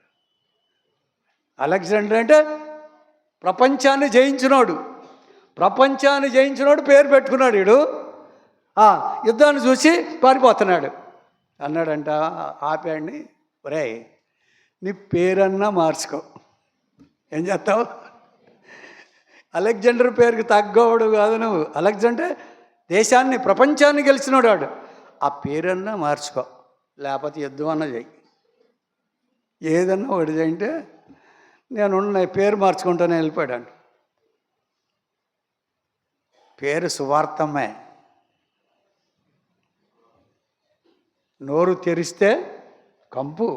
అలెగ్జాండర్ అంటే ప్రపంచాన్ని జయించినోడు పేరు పెట్టుకున్నాడు. వీడు యుద్ధాన్ని చూసి పారిపోతున్నాడు అన్నాడంట. ఆపాడిని, ఒరే నీ పేరన్నా మార్చుకో, ఏం చేస్తావు? అలెగ్జాండర్ పేరుకి తగ్గవాడు కాదు నువ్వు. అలెగ్జాండర్ దేశాన్ని, ప్రపంచాన్ని గెలిచినోడు వాడు. ఆ పేరన్నా మార్చుకో, లేకపోతే యుద్ధం అన్నా చెయ్యి, ఏదన్నా ఒకటి చేయంటే నేను పేరు మార్చుకుంటానే వెళ్ళిపోయాడు. పేరు సువార్తమే. నోరు తెరిస్తే కంపు,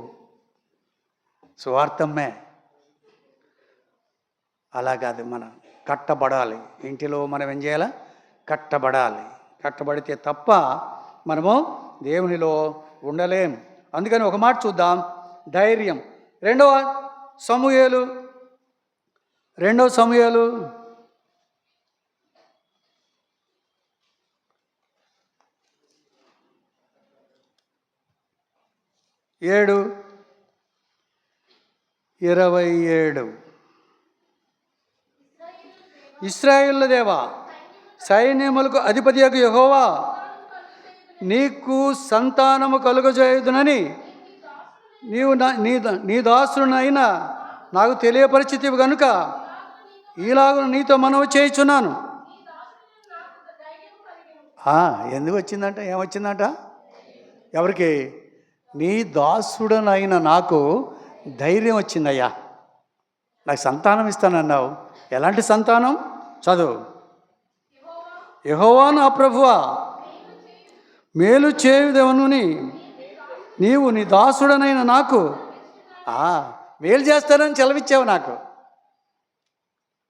సువార్తమే. అలా కాదు, మనం కట్టబడాలి. ఇంటిలో మనం ఏం చేయాలి? కట్టబడితే తప్ప మనము దేవునిలో ఉండలేం. అందుకని ఒక మాట చూద్దాం, ధైర్యం. రెండవ సమూయేలు 7:27. ఇశ్రాయేలు దేవా, సైన్యములకు అధిపతియగు యెహోవా, నీకు సంతానము కలుగజేయుదునని నీవు నీ దాసునైనా నాకు తెలియపరిచితివి కనుక ఈలాగున నీతో మనవి చేయుచున్నాను. ఎందుకు వచ్చిందంట? ఏమొచ్చిందంట? ఎవరికి? నీ దాసుడనైనా నాకు ధైర్యం వచ్చిందయ్యా, నాకు సంతానం ఇస్తానన్నావు. ఎలాంటి సంతానం? చదువు. యెహోవా నా ప్రభువా, మేలు చేయుదెవనుని నీవు నీ దాసుడనైన నాకు మేలు చేస్తానని సెలవిచ్చావు నాకు,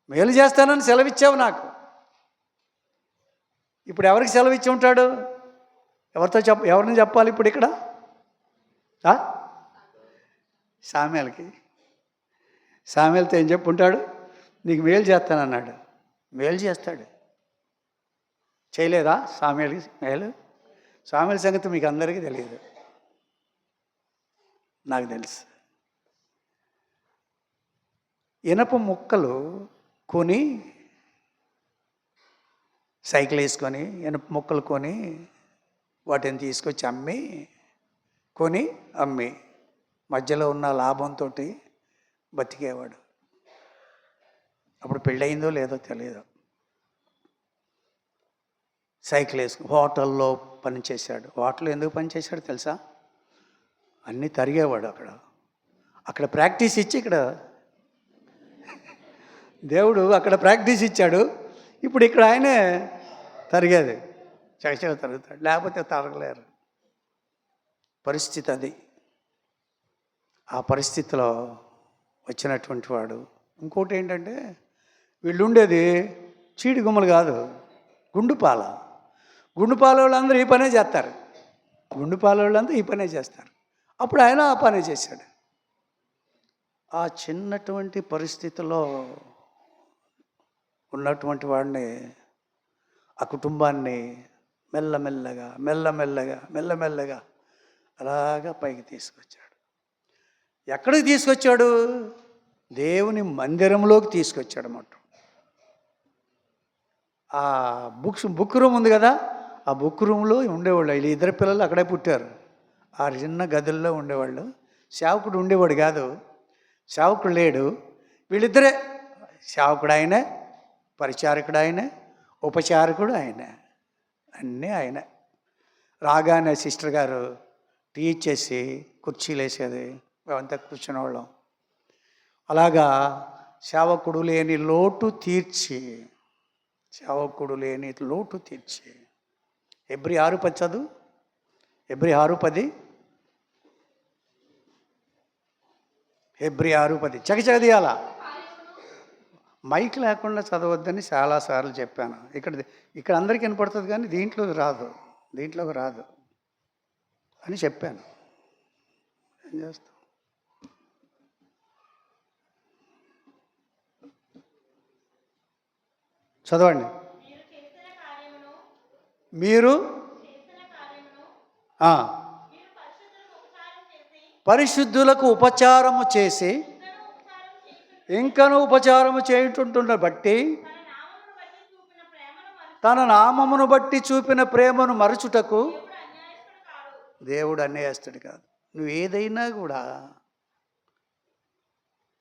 మేలు చేస్తానని సెలవిచ్చావు నాకు. ఇప్పుడు ఎవరికి సెలవిచ్చి ఉంటాడు? ఎవరిని చెప్పాలి ఇప్పుడు ఇక్కడ? సామ్యాలకి. సామ్యాలతో ఏం చెప్పుంటాడు? నీకు మేలు చేస్తానన్నాడు. మేలు చేస్తాడు. చేయలేదా సామ్యాలకి మేలు? సామ్యాల సంగతి మీకు అందరికీ తెలియదు, నాకు తెలుసు. ఇనప ముక్కలు కొని, సైకిల్ వేసుకొని ఇనప ముక్కలు కొని వాటిని తీసుకొచ్చి అమ్మి మధ్యలో ఉన్న లాభంతో బతికేవాడు. అప్పుడు పెళ్ళయిందో లేదో తెలియదు. సైకిల్ వేసుకుని హోటల్లో పనిచేశాడు. హోటల్లో ఎందుకు పనిచేశాడు తెలుసా? అన్నీ తరిగేవాడు. అక్కడ ప్రాక్టీస్ ఇచ్చి ఇక్కడ దేవుడు అక్కడ ప్రాక్టీస్ ఇచ్చాడు. ఇప్పుడు ఇక్కడ ఆయనే తరిగేది, చకచక తరుగుతాడు, లేకపోతే తరగలేరు. పరిస్థితి అది. ఆ పరిస్థితిలో వచ్చినటువంటి వాడు. ఇంకోటి ఏంటంటే, వీళ్ళు ఉండేది చీడి గుమ్మలు కాదు, గుండుపాల. గుండుపాల వాళ్ళందరూ ఈ పనే చేస్తారు. గుండుపాల వాళ్ళందరూ ఈ పనే చేస్తారు. అప్పుడు ఆయన ఆ పనే చేశాడు. ఆ చిన్నటువంటి పరిస్థితిలో ఉన్నటువంటి వాడిని, ఆ కుటుంబాన్ని మెల్లమెల్లగా అలాగా పైకి తీసుకొచ్చాడు. ఎక్కడికి తీసుకొచ్చాడు? దేవుని మందిరంలోకి తీసుకొచ్చాడు అన్నమాట. ఆ బుక్ రూమ్ ఉంది కదా, ఆ బుక్ రూమ్లో ఉండేవాళ్ళు. వీళ్ళు ఇద్దరు పిల్లలు అక్కడే పుట్టారు. ఆ చిన్న గదుల్లో ఉండేవాళ్ళు. సేవకుడు ఉండేవాడు కాదు, సేవకుడు లేడు. వీళ్ళిద్దరే, సేవకుడు ఆయనే, పరిచారకుడు ఆయనే, ఉపచారకుడు ఆయనే, అన్నీ ఆయనే. రాగానే సిస్టర్ గారు టీ ఇచ్చేసి కుర్చీలు వేసేది, మేమంతా కూర్చునేవాళ్ళం. అలాగా సేవకుడు లేని లోటు తీర్చి ఎబ్రి 6:10 చదువు. ఎబ్రి 6:10 చకచకదీయాల. మైక్ లేకుండా చదవద్దని చాలాసార్లు చెప్పాను. ఇక్కడ అందరికీ వినపడుతుంది, కానీ దీంట్లోకి రాదు అని చెప్పాను. ఏం చేస్తాం? చదవండి. మీరు పరిశుద్ధులకు ఉపచారము చేసి ఇంకను ఉపచారము చేయుచుంటున్న బట్టి తన నామమును బట్టి చూపిన ప్రేమను మరచుటకు దేవుడు అన్యాయస్తుడు కాదు. నువ్వు ఏదైనా కూడా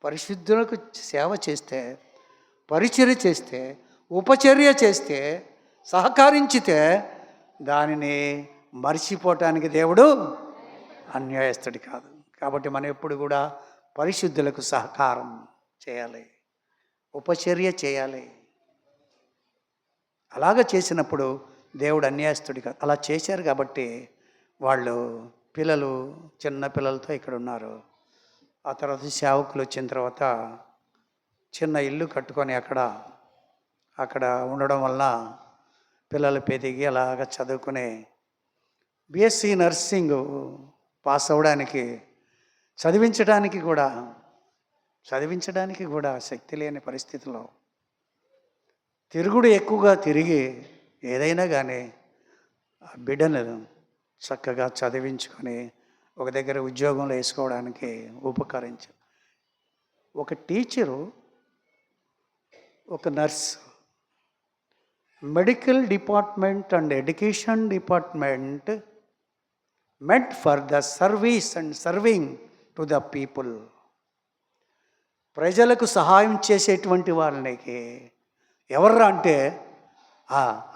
పరిశుద్ధులకు సేవ చేస్తే, పరిచర్య చేస్తే, ఉపచర్య చేస్తే, సహకరించితే దానిని మర్చిపోవటానికి దేవుడు అన్యాయస్తుడు కాదు. కాబట్టి మనం ఎప్పుడు కూడా పరిశుద్ధులకు సహకారం చేయాలి, ఉపచర్య చేయాలి. అలాగ చేసినప్పుడు దేవుడు అన్యాయస్తుడు కాదు. అలా చేశారు కాబట్టి వాళ్ళు చిన్న పిల్లలతో ఇక్కడ ఉన్నారు. ఆ తర్వాత సేవకులు వచ్చిన తర్వాత చిన్న ఇల్లు కట్టుకొని అక్కడ ఉండడం వల్ల పిల్లలు పెరిగి అలాగ చదువుకుని బిఎస్సి నర్సింగ్ పాస్ అవ్వడానికి, చదివించడానికి కూడా శక్తి లేని పరిస్థితిలో తిరుగుడు ఎక్కువగా తిరిగి ఏదైనా కానీ ఆ బిడ్డను చక్కగా చదివించుకొని ఒక దగ్గర ఉద్యోగంలో వేసుకోవడానికి ఉపకరించారు. ఒక టీచరు, ఒక nurse, medical department and education department met for the service and serving to the people. ప్రజలకు సహాయం చేసేటువంటి వాళ్ళకి ఎవర్రా అంటే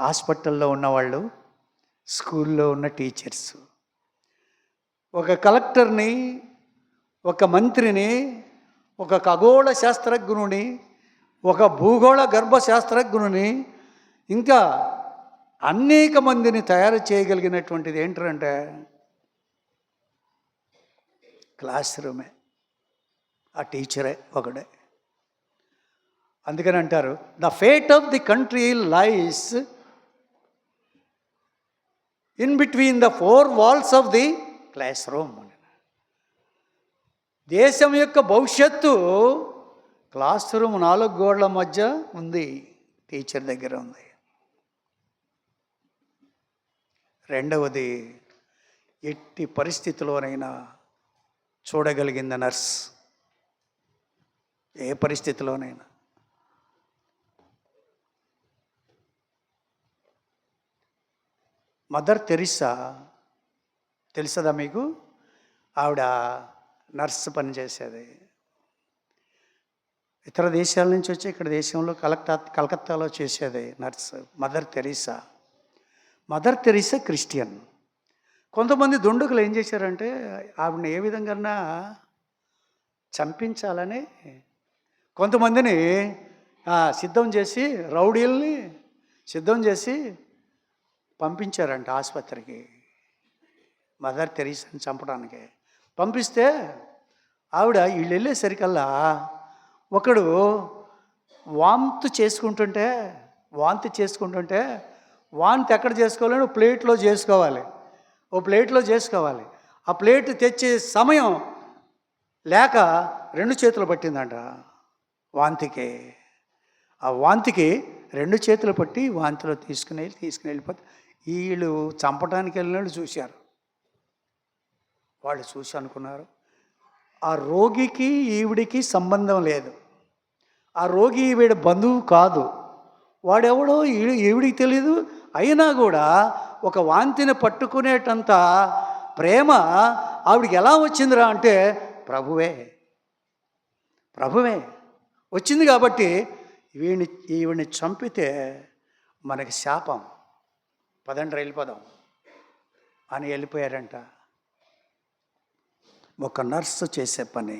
హాస్పిటల్లో ఉన్నవాళ్ళు, స్కూల్లో ఉన్న టీచర్స్. ఒక కలెక్టర్ని, ఒక మంత్రిని, ఒక ఖగోళ శాస్త్రజ్ఞుని, ఒక భూగోళ గర్భశాస్త్రజ్ఞుని, ఇంకా అనేక మందిని తయారు చేయగలిగినటువంటిది ఏంటంటే క్లాస్ రూమే. ఆ టీచరే ఒకడే. అందుకని అంటారు, the fate of the country lies in between the 4 walls of the classroom. దేశం యొక్క భవిష్యత్తు క్లాస్ రూమ్ 4 గోడల మధ్య ఉంది, టీచర్ దగ్గర ఉంది. రెండవది, ఎట్టి పరిస్థితిలోనైనా చూడగలిగింది నర్స్. ఏ పరిస్థితిలోనైనా. మదర్ తెరిసా తెలుసదా మీకు? ఆవిడ నర్స్ పనిచేసేది. ఇతర దేశాల నుంచి వచ్చి ఇక్కడ దేశంలో కలకత్తాలో చేసేది nurse mother Teresa. Mother Teresa Christian. కొంతమంది దుండగులు ఏం చేశారంటే ఆవిడని ఏ విధంగా చంపించాలని కొంతమందిని సిద్ధం చేసి, రౌడీల్ని సిద్ధం చేసి పంపించారంట ఆసుపత్రికి, మదర్ తెరీసాని చంపడానికి. పంపిస్తే ఆవిడ వీళ్ళు వెళ్ళేసరికల్లా ఒకడు వాంతి చేసుకుంటుంటే వాంతి ఎక్కడ చేసుకోవాలని ఓ ప్లేట్లో చేసుకోవాలి. ఆ ప్లేట్ తెచ్చే సమయం లేక 2 చేతులు పట్టిందంట వాంతికి. ఆ వాంతికి 2 చేతులు పట్టి వాంతిలో తీసుకుని వెళ్ళిపోతే వీళ్ళు చంపడానికి వెళ్ళిన చూశారు. వాళ్ళు చూసి అనుకున్నారు, ఆ రోగికి ఈవిడికి సంబంధం లేదు, ఆ రోగి ఈవిడ బంధువు కాదు, వాడెవడో ఈవిడికి తెలీదు. అయినా కూడా ఒక వాంతిని పట్టుకునేటంత ప్రేమ ఆవిడికి ఎలా వచ్చిందిరా అంటే ప్రభువే వచ్చింది. కాబట్టి ఈవిడిని చంపితే మనకి శాపం, పదండి వెళ్ళిపోదాం అని వెళ్ళిపోయారంట. ఒక నర్సు చేసే పని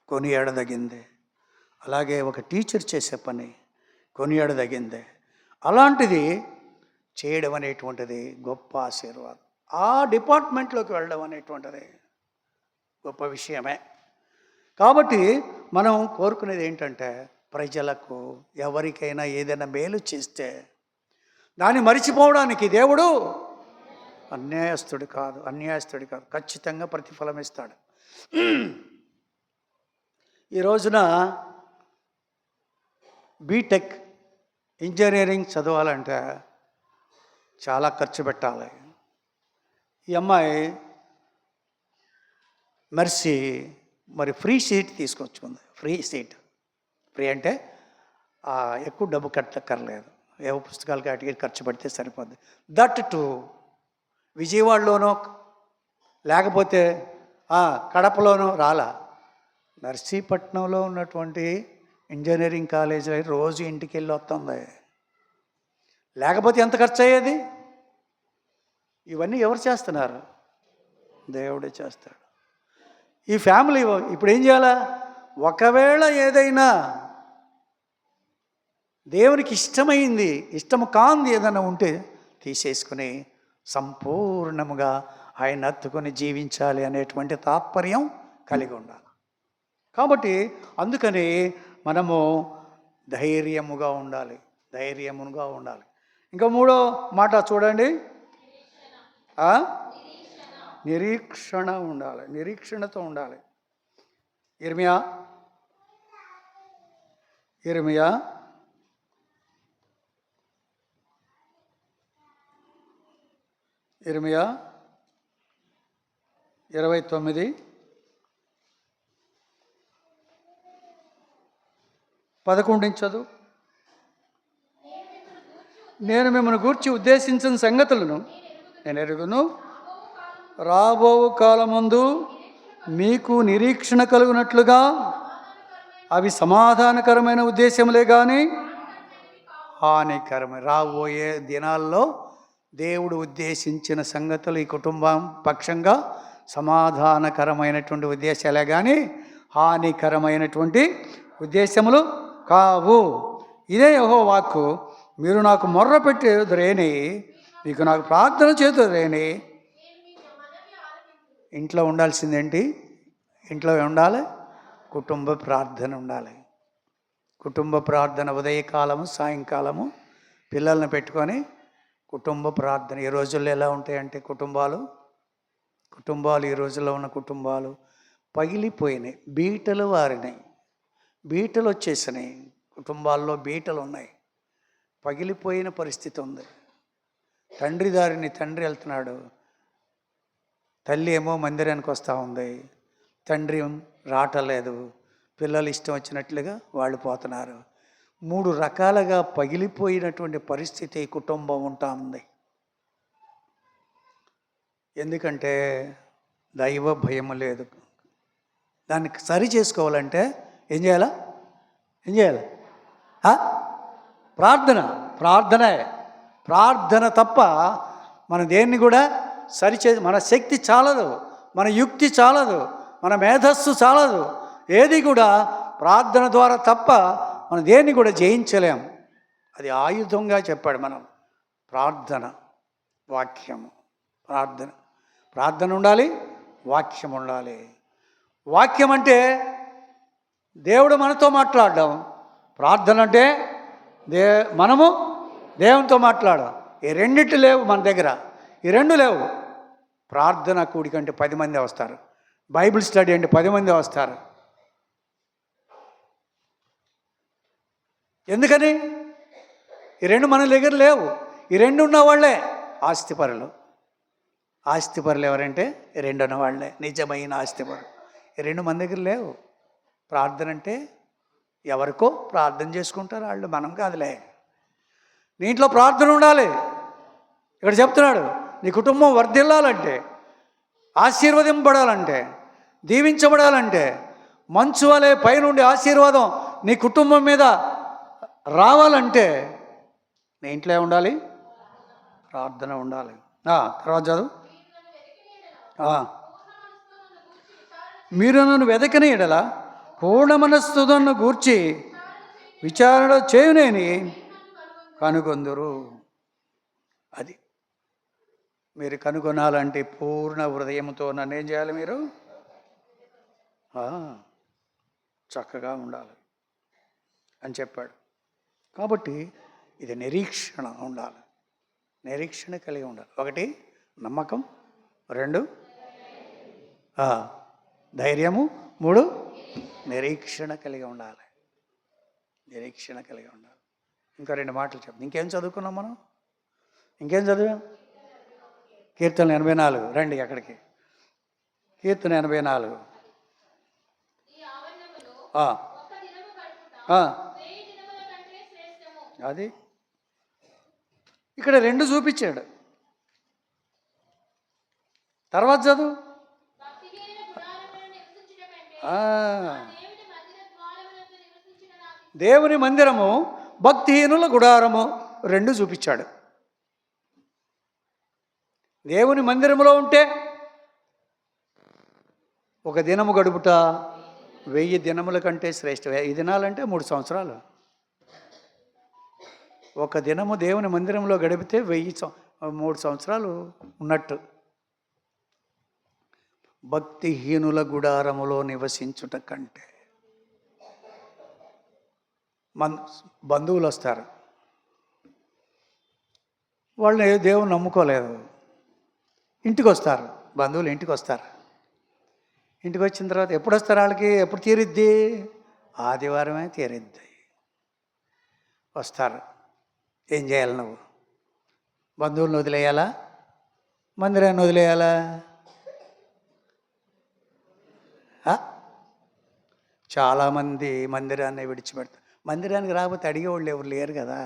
కొనియాడదగిందే, అలాగే ఒక టీచర్ చేసే పని కొనియాడదగిందే. అలాంటిది చేయడం అనేటువంటిది గొప్ప ఆశీర్వాదం. ఆ డిపార్ట్మెంట్లోకి వెళ్ళడం అనేటువంటిది గొప్ప విషయమే. కాబట్టి మనం కోరుకునేది ఏంటంటే ప్రజలకు ఎవరికైనా ఏదైనా మేలు చేస్తే దాన్ని మరిచిపోవడానికి దేవుడు అన్యాయస్తుడు కాదు, ఖచ్చితంగా ప్రతిఫలం ఇస్తాడు. ఈ రోజున బీటెక్ ఇంజనీరింగ్ చదవాలంటే చాలా ఖర్చు పెట్టాలి. ఈ అమ్మాయి మెర్సీ ఫ్రీ సీట్ తీసుకొచ్చుకుంది. ఫ్రీ అంటే ఎక్కువ డబ్బు కట్టక్కర్లేదు, ఏవో పుస్తకాలకి వాటికి ఖర్చు పెడితే సరిపోద్ది. దట్ టు విజయవాడలోనో లేకపోతే కడపలోనో రాలా, నర్సీపట్నంలో ఉన్నటువంటి ఇంజనీరింగ్ కాలేజీలో రోజు ఇంటికి వెళ్ళి వస్తుంది. లేకపోతే ఎంత ఖర్చు అయ్యేది? ఇవన్నీ ఎవరు చేస్తున్నారు? దేవుడే చేస్తాడు. ఈ ఫ్యామిలీ ఇప్పుడు ఏం చేయాలా? ఒకవేళ ఏదైనా దేవునికి ఇష్టము కాంది ఏదైనా ఉంటే తీసేసుకుని సంపూర్ణముగా ఆయన హత్తుకొని జీవించాలి అనేటువంటి తాత్పర్యం కలిగి ఉండాలి. కాబట్టి అందుకని మనము ధైర్యముగా ఉండాలి. ఇంకా 3వ మాట చూడండి, నిరీక్షణతో ఉండాలి. ఇర్మియా 29:11 చదువు. నేను మిమ్మల్ని గూర్చి ఉద్దేశించిన సంగతులను నేను ఎరుగును, రాబో కాలమందు మీకు నిరీక్షణ కలుగునట్లుగా అవి సమాధానకరమైన ఉద్దేశములే కానీ హానికరమైన. రాబోయే దినాల్లో దేవుడు ఉద్దేశించిన సంగతులు ఈ కుటుంబం పక్షంగా సమాధానకరమైనటువంటి ఉద్దేశాలే కానీ హానికరమైనటువంటి ఉద్దేశములు కావు. ఇదే యెహోవా వాక్కు. మీరు నాకు మొర్ర పెట్టేదురేని, మీకు నాకు ప్రార్థన చేతురేని. ఇంట్లో ఉండాల్సిందేంటి? ఇంట్లో ఉండాలి, కుటుంబ ప్రార్థన ఉండాలి. కుటుంబ ప్రార్థన ఉదయకాలము సాయంకాలము పిల్లల్ని పెట్టుకొని కుటుంబ ప్రార్థన. ఈ రోజుల్లో ఎలా ఉంటాయంటే కుటుంబాలు ఈ రోజుల్లో ఉన్న కుటుంబాలు పగిలిపోయినాయి, బీటలు వారినాయి, బీటలు వచ్చేసినాయి. కుటుంబాల్లో బీటలు ఉన్నాయి, పగిలిపోయిన పరిస్థితి ఉంది. తండ్రి దారిని తండ్రి వెళ్తున్నాడు, తల్లి ఏమో మందిరానికి వస్తూ ఉంది, తండ్రి రావటలేదు, పిల్లలు ఇష్టం వచ్చినట్లుగా వాళ్ళు పోతున్నారు. 3 రకాలుగా పగిలిపోయినటువంటి పరిస్థితి కుటుంబం ఉంటా ఉంది. ఎందుకంటే దైవ భయం లేదు. దానికి సరి చేసుకోవాలంటే ఏం చేయాలి? ప్రార్థన తప్ప మన దేన్ని కూడా మన శక్తి చాలదు, మన యుక్తి చాలదు, మన మేధస్సు చాలదు. ఏది కూడా ప్రార్థన ద్వారా తప్ప మనం దేన్ని కూడా జయించలేం. అది ఆయుధంగా చెప్పాడు మనం. ప్రార్థన, వాక్యము. ప్రార్థన ఉండాలి, వాక్యం ఉండాలి. వాక్యం అంటే దేవుడు మనతో మాట్లాడడం, ప్రార్థన అంటే మనము దేవునితో మాట్లాడడం. ఈ రెండిటి లేవు మన దగ్గర, ఈ రెండు లేవు. ప్రార్థన కూడికంటే 10 మంది వస్తారు, బైబిల్ స్టడీ అంటే 10 మంది వస్తారు. ఎందుకని? ఈ రెండు మన దగ్గర లేవు. ఈ రెండు ఉన్న వాళ్ళే ఆస్తిపరులు. ఆస్తిపరులు ఎవరంటే ఈ రెండు ఉన్న వాళ్ళే నిజమైన ఆస్తిపరులు. ఈ రెండు మన దగ్గర లేవు. ప్రార్థన అంటే ఎవరికో ప్రార్థన చేసుకుంటారు వాళ్ళు, మనం కాదులే. నీ ఇంట్లో ప్రార్థన ఉండాలి. ఇక్కడ చెప్తున్నాడు, నీ కుటుంబం వర్ధిల్లాలంటే, ఆశీర్వదింపబడాలంటే, దీవించబడాలంటే, మంచు వలె పైనుండి ఆశీర్వాదం నీ కుటుంబం మీద రావాలంటే నీ ఇంట్లో ఉండాలి, ప్రార్థన ఉండాలి. తర్వాత చదువు. మీరు నన్ను వెదకని ఎడల పూర్ణ మనస్సును గూర్చి విచారణ చేయునేని కనుగొందురు. అది మీరు కనుగొనాలంటే పూర్ణ హృదయంతో నన్ను ఏం చేయాలి? మీరు చక్కగా ఉండాలి అని చెప్పాడు. కాబట్టి ఇది నిరీక్షణ ఉండాలి, నిరీక్షణ కలిగి ఉండాలి. 1 నమ్మకం, 2 ధైర్యము, 3 నిరీక్షణ కలిగి ఉండాలి. నిరీక్షణ కలిగి ఉండాలి. ఇంకా 2 మాటలు చెప్తాం. ఇంకేం చదువుకున్నాం మనం? ఇంకేం చదివాం? కీర్తన 84. రండి అక్కడికి. కీర్తన 84. అది ఇక్కడ 2 చూపించాడు. తర్వాత చదువు. దేవుని మందిరము భక్తిహీనుల గుడారము 2 చూపించాడు. దేవుని మందిరంలో ఉంటే ఒక దినము గడుపుట 1000 దినముల కంటే శ్రేష్ఠ. 1000 దినాలంటే 3 సంవత్సరాలు. ఒక దినము దేవుని మందిరంలో గడిపితే 3 సంవత్సరాలు ఉన్నట్టు. భక్తిహీనుల గుడారములో నివసించుట కంటే. బంధువులు వస్తారు, వాళ్ళు దేవుని నమ్ముకోలేదు, ఇంటికి వస్తారు. బంధువులు ఇంటికి వస్తారు. ఇంటికి వచ్చిన తర్వాత ఎప్పుడు వస్తారు? వాళ్ళకి ఎప్పుడు తీరిద్ది? ఆదివారమే తీరిద్ది. వస్తారు. ఏం చేయాలి? నువ్వు బంధువులను వదిలేయాలా? మందిరాన్ని వదిలేయాలా? చాలామంది మందిరాన్ని విడిచిపెడతారు. మందిరానికి రాకపోతే అడిగేవాళ్ళు ఎవరు లేరు కదా.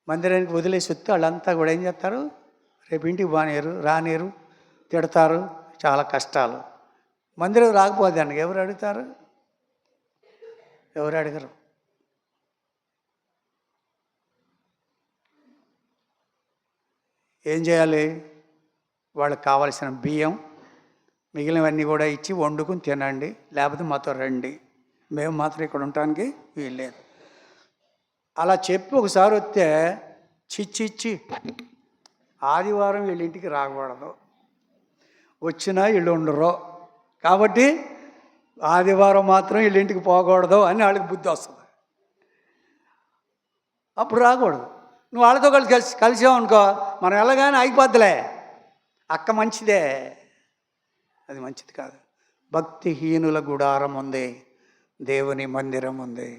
మందిరానికి వదిలేసి వస్తే వాళ్ళంతా కూడా ఏం చేస్తారు? రేపు ఇంటికి రానేరు, తిడతారు, చాలా కష్టాలు. మందిరం రాకపోతే దానికి ఎవరు అడుగుతారు? ఎవరు అడగరు. ఏం చేయాలి? వాళ్ళకి కావలసిన బియ్యం మిగిలినవన్నీ కూడా ఇచ్చి వండుకుని తినండి, లేకపోతే మాతో రండి, మేము మాత్రం ఇక్కడ ఉండటానికి వీల్లేదు. అలా చెప్పి ఒకసారి వస్తే చిచ్చి ఆదివారం వీళ్ళ ఇంటికి రాకూడదు, వచ్చినా వీళ్ళు ఉండరు. కాబట్టి ఆదివారం మాత్రం వీళ్ళ ఇంటికి పోకూడదు అని వాళ్ళకి బుద్ధి వస్తుంది. అప్పుడు రాకూడదు. నువ్వు వాళ్ళతో కలిసావు అనుకో, మనం వెళ్ళగానే అయిపోద్దిలే, అక్క మంచిదే, అది మంచిది కాదు. భక్తిహీనుల గుడారం ఉంది, దేవుని మందిరం ఉంది.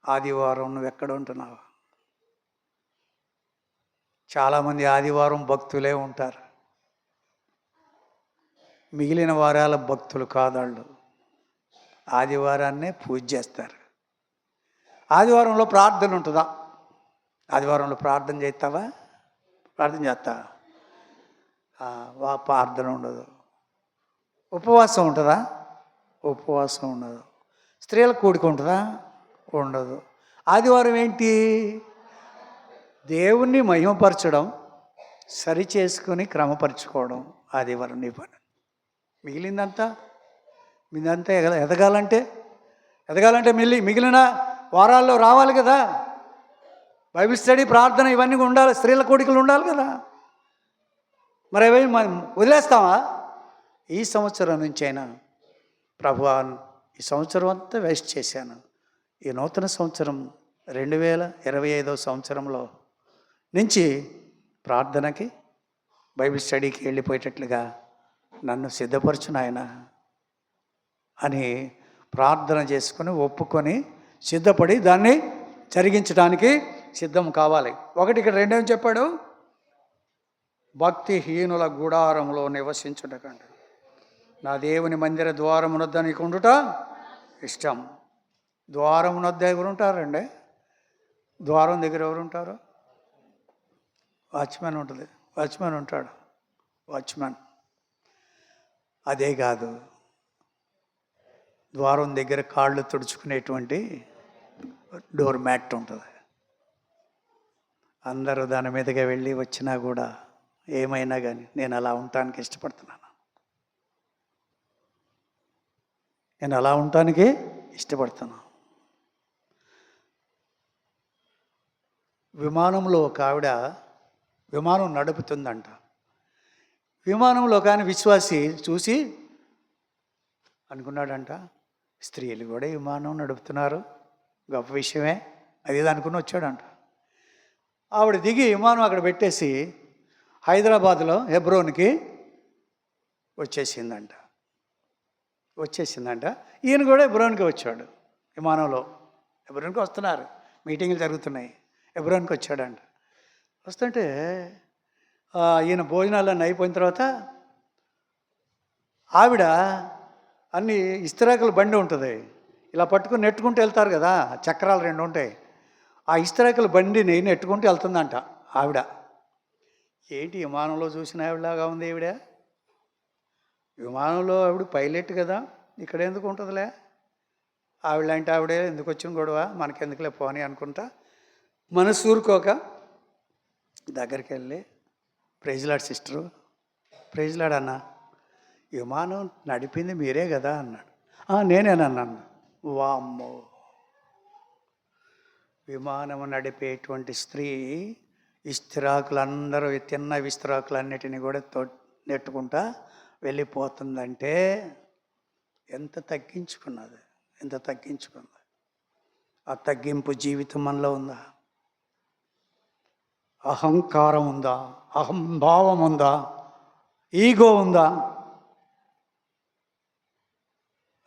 ఆదివారం నువ్వు ఎక్కడ ఉంటున్నావు? చాలామంది ఆదివారం భక్తులే ఉంటారు, మిగిలిన వారాల భక్తులు కాదాళ్ళు. ఆదివారాన్నే పూజ చేస్తారు. ఆదివారంలో ప్రార్థన ఉంటుందా? ఆదివారంలో ప్రార్థన చేస్తావా? ప్రార్థన చేస్తావా? ప్రార్థన ఉండదు. ఉపవాసం ఉంటుందా? ఉపవాసం ఉండదు. స్త్రీల కూడిక ఉంటుందా? ఉండదు. ఆదివారం ఏంటి? దేవుణ్ణి మహిమపరచడం, సరి చేసుకుని క్రమపరచుకోవడం ఆదివారం నీ పని. మిగిలిందంతా ఎదగాలంటే మిగిలిన వారాల్లో రావాలి కదా. బైబిల్ స్టడీ, ప్రార్థన ఇవన్నీ ఉండాలి, స్త్రీల కూడికలు ఉండాలి కదా. మరి అవి వదిలేస్తావా? ఈ సంవత్సరం నుంచి అయినా ప్రభువా, ఈ సంవత్సరం అంతా వేస్ట్ చేశాను, ఈ నూతన సంవత్సరం 2025 సంవత్సరంలో నుంచి ప్రార్థనకి, బైబిల్ స్టడీకి వెళ్ళిపోయేటట్లుగా నన్ను సిద్ధపరచు నాయనా అని ప్రార్థన చేసుకొని ఒప్పుకొని సిద్ధపడి దాన్ని జరిగించడానికి సిద్ధం కావాలి. ఒకటి ఇక్కడ రెండేం చెప్పాడు? భక్తిహీనుల గుడారంలో నివసించుటకండి, నా దేవుని మందిర ద్వారమునొద్ద నీకు ఉండుట ఇష్టం. ద్వారమునొద్ద ఎవరు ఉంటారండి? ద్వారం దగ్గర ఎవరు ఉంటారు? వాచ్మెన్ ఉంటుంది, వాచ్మెన్ ఉంటాడు, వాచ్మెన్. అదే కాదు, ద్వారం దగ్గర కాళ్ళు తుడుచుకునేటువంటి డోర్ మ్యాట్ ఉంటుంది. అందరూ దాని మీదగా వెళ్ళి వచ్చినా కూడా ఏమైనా కానీ నేను అలా ఉండటానికి ఇష్టపడుతున్నాను, నేను అలా ఉండటానికి ఇష్టపడుతున్నాను. విమానంలో ఒక ఆవిడ విమానం నడుపుతుందంట. విమానంలో కానీ విశ్వాసి చూసి అనుకున్నాడంట, స్త్రీలు కూడా విమానం నడుపుతున్నారు, గొప్ప విషయమే అది అనుకుని వచ్చాడంట. ఆవిడ దిగి విమానం అక్కడ పెట్టేసి హైదరాబాద్లో హెబ్రోన్కి వచ్చేసిందంట. ఈయన కూడా హెబ్రోన్కి వచ్చాడు విమానంలో. హెబ్రోన్కి వస్తున్నారు, మీటింగ్లు జరుగుతున్నాయి, హెబ్రోన్కి వచ్చాడంట. వస్తుంటే ఈయన భోజనాలన్నీ అయిపోయిన తర్వాత ఆవిడ అన్ని ఇస్తరాకుల బండి ఉంటుంది, ఇలా పట్టుకుని నెట్టుకుంటూ వెళ్తారు కదా, చక్రాలు 2 ఉంటాయి. ఆ ఇస్తరాకుల బండిని నెట్టుకుంటూ వెళ్తుందంట ఆవిడ. ఏంటి విమానంలో చూసిన ఆవిడలాగా ఉంది ఈవిడ? విమానంలో ఆవిడ పైలట్ కదా, ఇక్కడ ఎందుకు ఉంటుందిలే, ఆవిడ ఆవిడే ఎందుకు వచ్చిన గొడవ, మనకెందుకులే పోనీ అనుకుంటా మనసు ఊరుకోక దగ్గరికి వెళ్ళి, praise Lord sister, praise Lord అన్న, విమానం నడిపింది మీరే కదా అన్నాడు. నేనేనన్నాను. వామ్మో, విమానం నడిపేటువంటి స్త్రీ ఇస్తిరాకులందరూ తిన్న విస్తరాకులన్నిటినీ కూడా నెట్టుకుంటా వెళ్ళిపోతుందంటే ఎంత తగ్గించుకున్నది. ఆ తగ్గింపు జీవితం మనలో ఉందా? అహంకారం ఉందా? అహంభావం ఉందా? ఈగో ఉందా?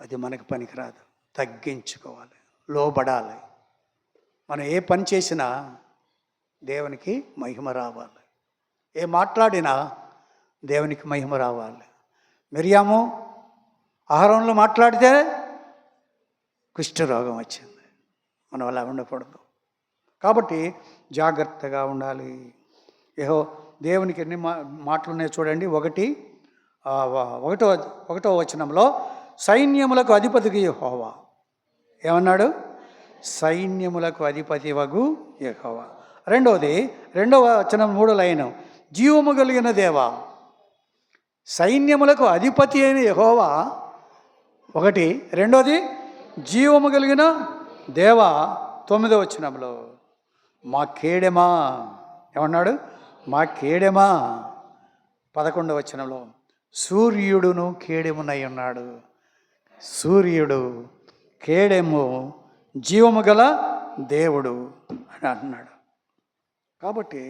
అది మనకు పనికిరాదు. తగ్గించుకోవాలి, లోబడాలి. మనం ఏ పని చేసినా దేవునికి మహిమ రావాలి, ఏ మాట్లాడినా దేవునికి మహిమ రావాలి. మిరియాము ఆహారంలో మాట్లాడితే కుష్ఠరోగం వచ్చింది. మనం అలా ఉండకూడదు. కాబట్టి జాగ్రత్తగా ఉండాలి. దేవునికి ఎన్ని మాటలు ఉన్నాయో చూడండి. ఒకటో వచనంలో సైన్యములకు అధిపతికి యెహోవా ఏమన్నాడు? సైన్యములకు అధిపతివగు యెహోవా. రెండవ వచనం 3వ లైను, జీవము కలిగిన దేవా. సైన్యములకు అధిపతి అయిన యెహోవా ఒకటి, రెండోది జీవము కలిగిన దేవా. 9వ వచనంలో మా కేడెమా ఏమన్నాడు? మా కేడెమా. 11వ వచనంలో సూర్యుడును కేడెమునై ఉన్నాడు. సూర్యుడు, కేడెము, జీవము గల దేవుడు అని అంటున్నాడు. కాబట్టి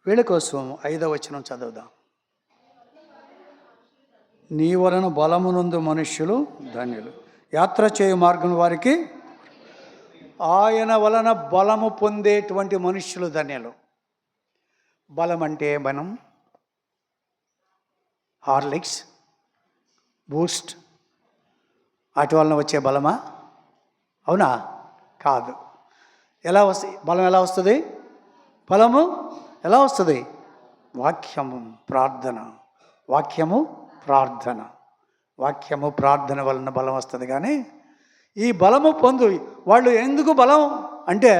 వీళ్ళ కోసం 5వ వచనం చదువుదాం. నీ వలన బలమునందు మనుష్యులు ధన్యులు, యాత్ర చేయు మార్గం వారికి. ఆయన వలన బలము పొందేటువంటి మనుష్యులు ధన్యులు. బలం అంటే మనం హార్లిక్స్, బూస్ట్ వాటి వలన వచ్చే బలమా? అవునా? కాదు. ఎలా వస్తుంది బలం? ఎలా వస్తుంది బలము? ఎలా వస్తుంది? వాక్యము, ప్రార్థన. వాక్యము, ప్రార్థన. వాక్యము, ప్రార్థన వలన బలం వస్తుంది. కానీ ఈ బలము పొందు వాళ్ళు ఎందుకు బలం అంటే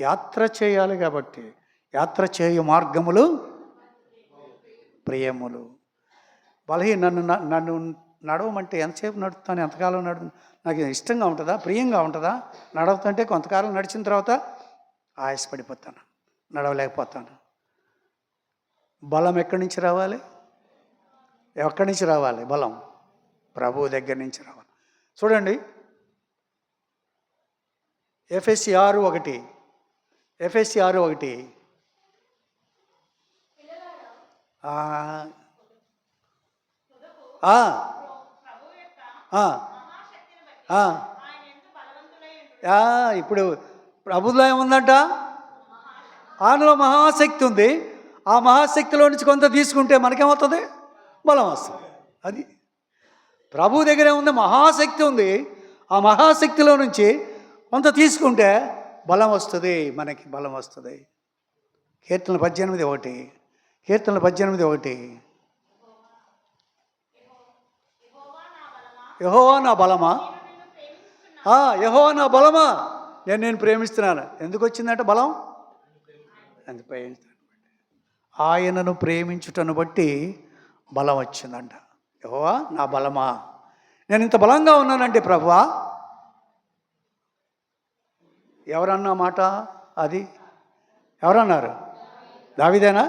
యాత్ర చేయాలి కాబట్టి. యాత్ర చేయు మార్గములు ప్రియములు. నన్ను నడవమంటే ఎంతసేపు నడుపుతాను? ఎంతకాలం నాకు ఇష్టంగా ఉంటుందా? ప్రియంగా ఉంటుందా? నడుపుతుంటే కొంతకాలం నడిచిన తర్వాత ఆయాసపడిపోతాను, నడవలేకపోతాను. బలం ఎక్కడి నుంచి రావాలి? ఎక్కడి నుంచి రావాలి బలం? ప్రభువు దగ్గర నుంచి రావాలి. చూడండి, ఎఫెసీ 6:1. ఎఫెసీ 6:1. ఇప్పుడు ప్రభులో ఏముందంట? ఆయనలో మహాశక్తి ఉంది. ఆ మహాశక్తిలో నుంచి కొంత తీసుకుంటే మనకేమవుతుంది? బలం వస్తుంది. అది ప్రభు దగ్గరే ఉంది, మహాశక్తి ఉంది. ఆ మహాశక్తిలో నుంచి కొంత తీసుకుంటే బలం వస్తుంది, మనకి బలం వస్తుంది. కీర్తనలు 18:1. కీర్తనలు 18:1. యెహోవా నా బలమా, యెహోవా నా బలమా, నేను ప్రేమిస్తున్నాను. ఎందుకు వచ్చిందంట బలం? ఆయనను ప్రేమించుటను బట్టి బలం వచ్చిందంట. యెహోవా నా బలమా, నేను ఇంత బలంగా ఉన్నానంటే ప్రభువా. ఎవరన్నా మాట అది? ఎవరన్నారు? దావీదేనా?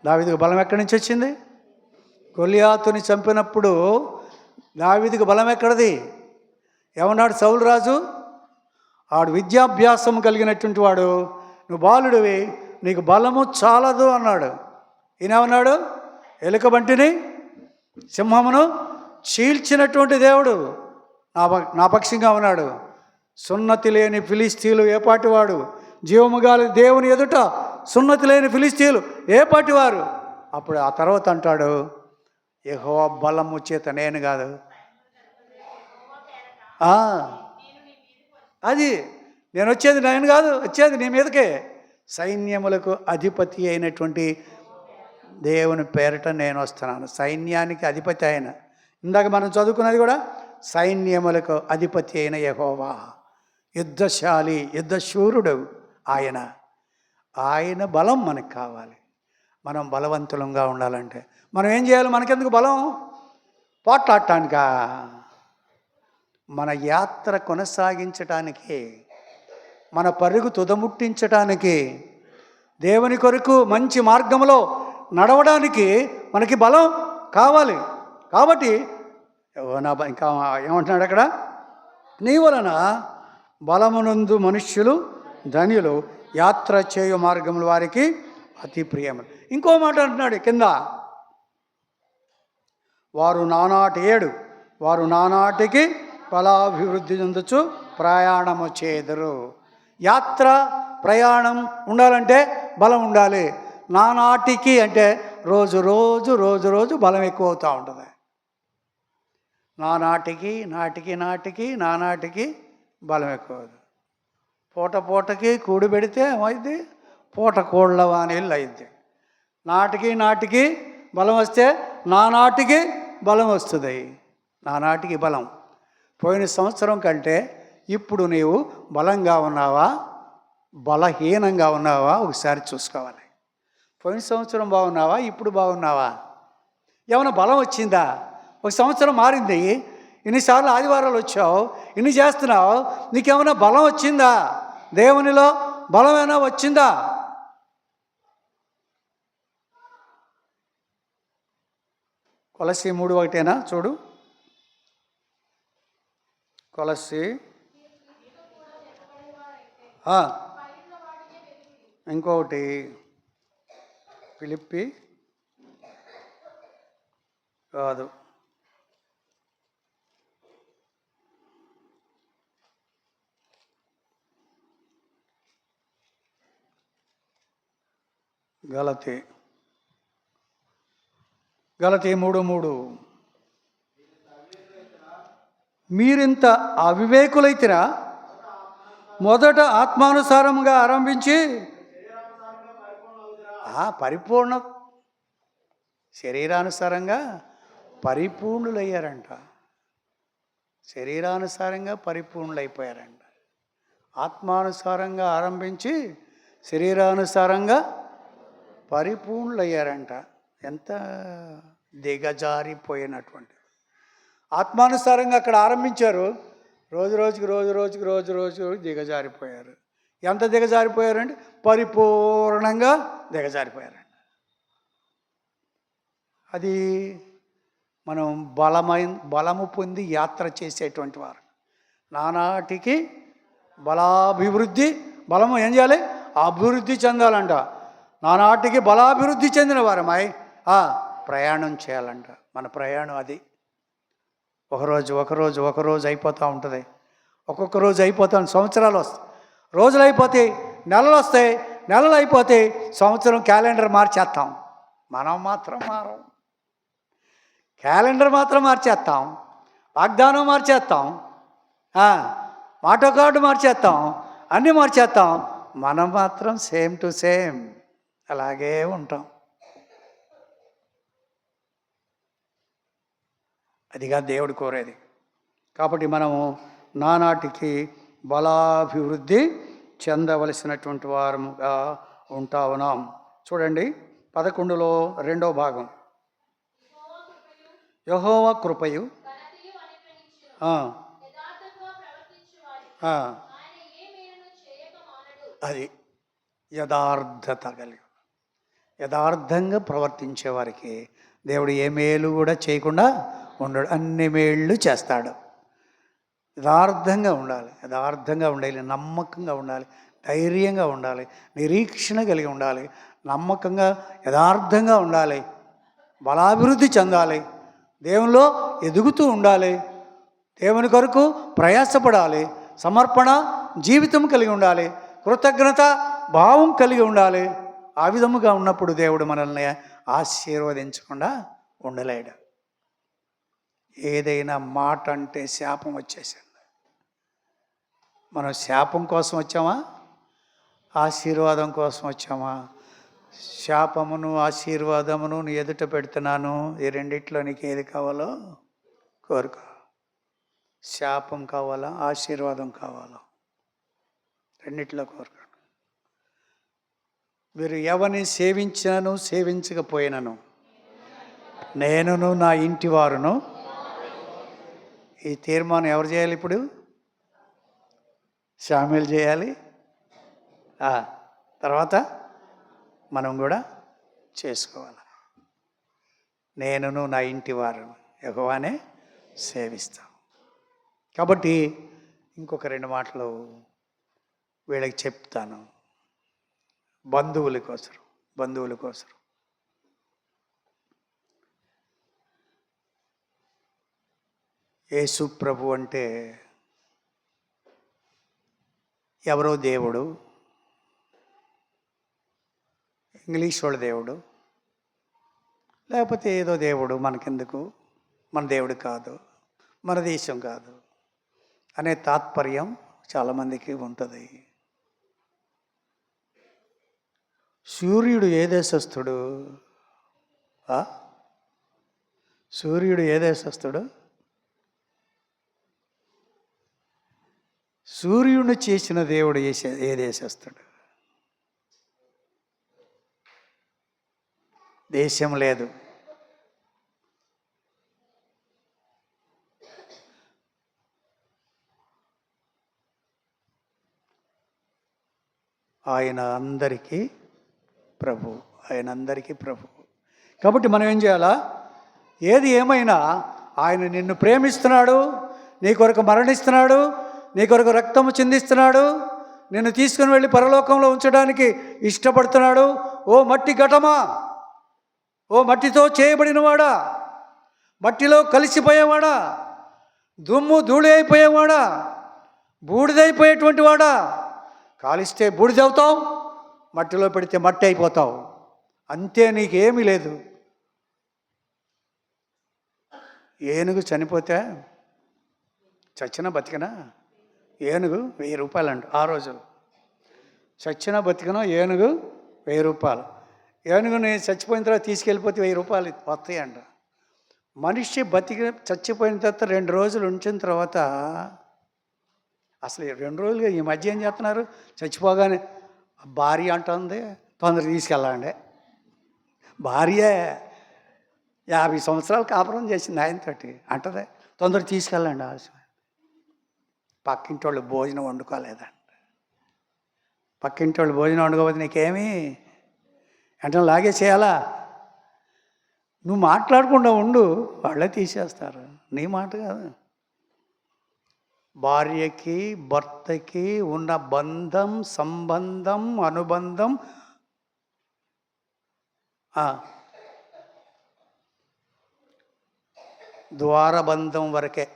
దావీదుకు బలం ఎక్కడి నుంచి వచ్చింది? గొలియాతుని చంపినప్పుడు దావీదుకు బలం ఎక్కడిది? ఏమన్నాడు సౌలు రాజు? ఆడు విద్యాభ్యాసం కలిగినటువంటి వాడు, నువ్వు బాలుడివి, నీకు బలము చాలదు అన్నాడు. ఈయనేమన్నాడు? ఎలుక బంటిని, సింహమును చీల్చినటువంటి దేవుడు నా పక్షంగా ఉన్నాడు. సున్నతి లేని ఫిలిస్తీన్లు ఏ పాటివాడు? జీవముగాలి దేవుని ఎదుట సున్నతి లేని ఫిలిస్తీన్లు ఏ పాటివారు? అప్పుడు ఆ తర్వాత అంటాడు, యెహోవా బలము చేత నేను కాదు. అది నేను వచ్చేది నేను కాదు, వచ్చేది నీ మీదకే. సైన్యములకు అధిపతి అయినటువంటి దేవుని పేరట నేను వస్తున్నాను. సైన్యానికి అధిపతి ఆయన. ఇందాక మనం చదువుకున్నది కూడా సైన్యములకు అధిపతి అయిన యెహోవా, యుద్ధశాలి, యుద్ధశూరుడు ఆయన. ఆయన బలం మనకు కావాలి. మనం బలవంతులంగా ఉండాలంటే మనం ఏం చేయాలి? మనకెందుకు బలం? పోట్లాడటానికా? మన యాత్ర కొనసాగించటానికి, మన పరుగు తుదముట్టించటానికి, దేవుని కొరకు మంచి మార్గంలో నడవడానికి మనకి బలం కావాలి. కాబట్టి ఇంకా ఏమంటున్నాడు అక్కడ? నీ వలన బలమునందు మనుష్యులు ధన్యులు, యాత్ర చేయు మార్గముల వారికి అతి ప్రియములు. ఇంకో మాట అంటున్నాడు కింద, వారు నానాటికి ఫలాభివృద్ధి చెందొచ్చు, ప్రయాణము చేదురు. యాత్ర ప్రయాణం ఉండాలంటే బలం ఉండాలి. నానాటికి అంటే రోజు బలం ఎక్కువ అవుతూ ఉంటుంది. నానాటికి బలం ఎక్కువ. పూటకి కూడి పెడితే ఏమైంది? పూట కోళ్ళ వానీళ్ళు అయింది. నాటికి బలం వస్తే నానాటికి బలం వస్తుంది. నానాటికి బలం. పోయిన సంవత్సరం కంటే ఇప్పుడు నీవు బలంగా ఉన్నావా, బలహీనంగా ఉన్నావా ఒకసారి చూసుకోవాలి. పోయిన సంవత్సరం బాగున్నావా, ఇప్పుడు బాగున్నావా? ఏమైనా బలం వచ్చిందా? ఒక సంవత్సరం మారింది, ఇన్నిసార్లు ఆదివారాలు వచ్చావు, ఇన్ని చేస్తున్నావు, నీకేమైనా బలం వచ్చిందా? దేవునిలో బలమైనా వచ్చిందా? కొలస్సీ 3:1 చూడు. కొలస్సి ఆ, ఇంకొకటి ఫిలిప్పి కాదు, గలతీ 3:3 మీరింత అవివేకులైతిరా, మొదట ఆత్మానుసారంగా ఆరంభించి పరిపూర్ణ శరీరానుసారంగా పరిపూర్ణులయ్యారంట. శరీరానుసారంగా పరిపూర్ణులైపోయారంట. ఆత్మానుసారంగా ఆరంభించి శరీరానుసారంగా పరిపూర్ణులయ్యారంట. ఎంత దిగజారిపోయినటువంటి, ఆత్మానుసారంగా అక్కడ ఆరంభించారు, రోజు రోజుకి దిగజారిపోయారు. ఎంత దిగజారిపోయారంటే పరిపూర్ణంగా దిగజారిపోయారండి. అది మనం బలము పొంది యాత్ర చేసేటువంటి వారు. నానాటికి బలము ఏం చేయాలి? అభివృద్ధి చెందాలంట. నానాటికి బలాభివృద్ధి చెందిన వారమై ప్రయాణం చేయాలంట. మన ప్రయాణం అది. ఒకరోజు అయిపోతూ ఉంటుంది. ఒక్కొక్క రోజు అయిపోతాం, సంవత్సరాలు వస్తాయి, రోజులు అయిపోతాయి, నెలలు వస్తాయి, నెలలు అయిపోతాయి, సంవత్సరం క్యాలెండర్ మార్చేస్తాం. మనం మాత్రం మారం. క్యాలెండర్ మాత్రం మార్చేస్తాం, వాగ్దానం మార్చేస్తాం, మాటో కార్డు మార్చేస్తాం, అన్నీ మార్చేస్తాం. మనం మాత్రం సేమ్ టు సేమ్ అలాగే ఉంటాం. అదిగా దేవుడు కోరేది. కాబట్టి మనము నానాటికి బలాభివృద్ధి చెందవలసినటువంటి వారముగా ఉంటా ఉన్నాం. చూడండి 11లో 2వ భాగం. యెహోవా కృపయు అది యథార్థత కలిగి, యథార్థంగా ప్రవర్తించే వారికి దేవుడు ఏ మేలు కూడా చేయకుండా ఉండడు, అన్ని మేళ్ళు చేస్తాడు. యథార్థంగా ఉండాలి, నమ్మకంగా ఉండాలి, ధైర్యంగా ఉండాలి, నిరీక్షణ కలిగి ఉండాలి, నమ్మకంగా యథార్థంగా ఉండాలి, బలాభివృద్ధి చెందాలి, దేవునిలో ఎదుగుతూ ఉండాలి, దేవుని కొరకు ప్రయాసపడాలి, సమర్పణ జీవితం కలిగి ఉండాలి, కృతజ్ఞత భావం కలిగి ఉండాలి. ఆ విధముగా ఉన్నప్పుడు దేవుడు మనల్ని ఆశీర్వదించకుండా ఉండలేడు. ఏదైనా మాట అంటే శాపం వచ్చేసింది. మనం శాపం కోసం వచ్చామా, ఆశీర్వాదం కోసం వచ్చామా? శాపమును ఆశీర్వాదమును నీ ఎదుట పెడుతున్నాను, ఈ రెండిట్లో నీకు ఏది కావాలో కోరుకో. శాపం కావాలా, ఆశీర్వాదం కావాలా? రెండిట్లో కోరుకోండి. మీరు ఎవరిని సేవించినను సేవించకపోయినను నేనును నా ఇంటి వారును. ఈ తీర్మానం ఎవరు చేయాలి? ఇప్పుడు శామ్యూల్ చేయాలి, తర్వాత మనం కూడా చేసుకోవాలి. నేనును నా ఇంటి వారును యెహోవానే సేవిస్తాం. కాబట్టి ఇంకొక 2 మాటలు వీళ్ళకి చెప్తాను. బంధువుల కోసం యేసు ప్రభు అంటే ఎవరో దేవుడు, ఇంగ్లీష్ వాళ్ళ దేవుడు, లేకపోతే ఏదో దేవుడు, మనకెందుకు, మన దేవుడు కాదు, మన దేశం కాదు అనే తాత్పర్యం చాలామందికి ఉంటుంది. సూర్యుడు ఏ దేశస్థుడు? సూర్యుడు ఏ దేశస్థుడు? సూర్యుడిని చేసిన దేవుడు ఏ దేశస్థుడు? దేశం లేదు. ఆయన అందరికీ ప్రభు. కాబట్టి మనం ఏం చేయాలా? ఏది ఏమైనా ఆయన నిన్ను ప్రేమిస్తున్నాడు, నీ కొరకు మరణిస్తున్నాడు, నీ కొరకు రక్తము చిందిస్తున్నాడు, నిన్ను తీసుకుని వెళ్ళి పరలోకంలో ఉంచడానికి ఇష్టపడుతున్నాడు. ఓ మట్టి ఘటమా, ఓ మట్టితో చేయబడినవాడా, మట్టిలో కలిసిపోయేవాడా, దుమ్ము ధూళి అయిపోయేవాడా, బూడిదైపోయేటువంటి వాడా, కాలిస్తే బూడిదవుతావు, మట్టిలో పెడితే మట్టి అయిపోతావు. అంతే, నీకేమీ లేదు. ఏనుగు చనిపోతే చచ్చిన బతికినా ఏనుగు 1000 రూపాయలు అంట ఆ రోజులు. చచ్చిన బతికినా ఏనుగు 1000 రూపాయలు. ఏనుగుని చచ్చిపోయిన తర్వాత తీసుకెళ్ళిపోతే 1000 రూపాయలు వస్తాయి అంట. మనిషి చచ్చిపోయిన తర్వాత 2 రోజులు ఉంచిన తర్వాత, అసలు 2 రోజులుగా ఈ మధ్య ఏం చేస్తున్నారు, చచ్చిపోగానే భార్య అంటుంది తొందరగా తీసుకెళ్ళండి. భార్య 50 సంవత్సరాలు కాపురం చేసింది ఆయనతోటి, అంటదే తొందరగా తీసుకెళ్ళండి ఆలస్యం. పక్కింటి వాళ్ళు భోజనం వండుకోలేదండి. పక్కింటి వాళ్ళు భోజనం వండుకోకపోతే నీకేమి అంటే లాగే చేయాలా? నువ్వు మాట్లాడకుండా ఉండు, వాళ్ళే తీసేస్తారు. నీ మాట కాదు. భార్యకి భర్తకి ఉన్న బంధం, సంబంధం, అనుబంధం ద్వారబంధం వరకే.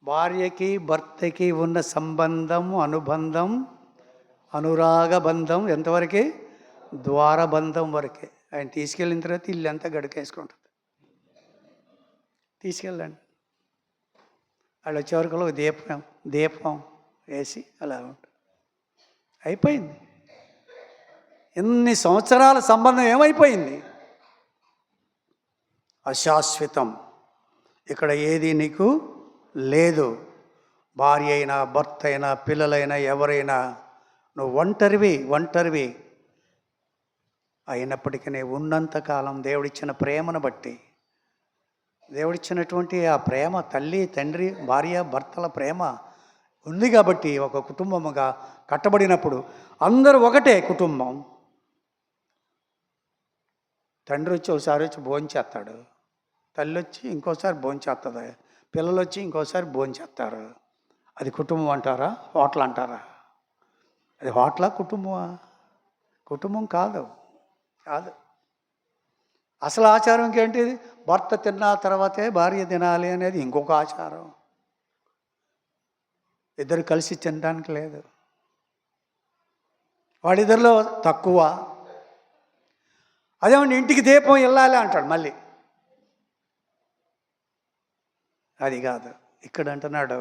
భార్యకి భర్తకి ఉన్న సంబంధం, అనుబంధం, అనురాగ బంధం ఎంతవరకే? ద్వారబంధం వరకే. ఆయన తీసుకెళ్ళిన తర్వాత ఇల్లు అంతా గడికేసుకుంటుంది. తీసుకెళ్ళండి. వాళ్ళు వచ్చేవరకు ఒక దీపం వేసి అలా ఉంటుంది. అయిపోయింది. ఎన్ని సంవత్సరాల సంబంధం ఏమైపోయింది? అశాశ్వతం. ఇక్కడ ఏది నీకు లేదు. భార్య అయినా, భర్త అయినా, పిల్లలైనా, ఎవరైనా నువ్వు ఒంటరివి అయినప్పటికీ ఉన్నంతకాలం దేవుడిచ్చిన ప్రేమను బట్టి, దేవుడిచ్చినటువంటి ఆ ప్రేమ, తల్లి తండ్రి భార్య భర్తల ప్రేమ ఉంది కాబట్టి ఒక కుటుంబముగా కట్టబడినప్పుడు అందరూ ఒకటే కుటుంబం. తండ్రి వచ్చి ఒకసారి వచ్చి భోంచేస్తాడు, తల్లి వచ్చి ఇంకోసారి భోంచేస్తుంది, పిల్లలు వచ్చి ఇంకోసారి భోంచేస్తారు. అది కుటుంబం అంటారా? హోటల్ అంటారా? అది హోటలా, కుటుంబమా? కుటుంబం కాదు. అసలు ఆచారం ఇంకేంటి? భర్త తిన్న తర్వాతే భార్య తినాలి అనేది ఇంకొక ఆచారం. ఇద్దరు కలిసి తినడానికి లేదు. వాడిద్దరిలో తక్కువ. అదేమండి ఇంటికి దీపం వెళ్ళాలి అంటాడు మళ్ళీ. అది కాదు. ఇక్కడ అంటున్నాడు,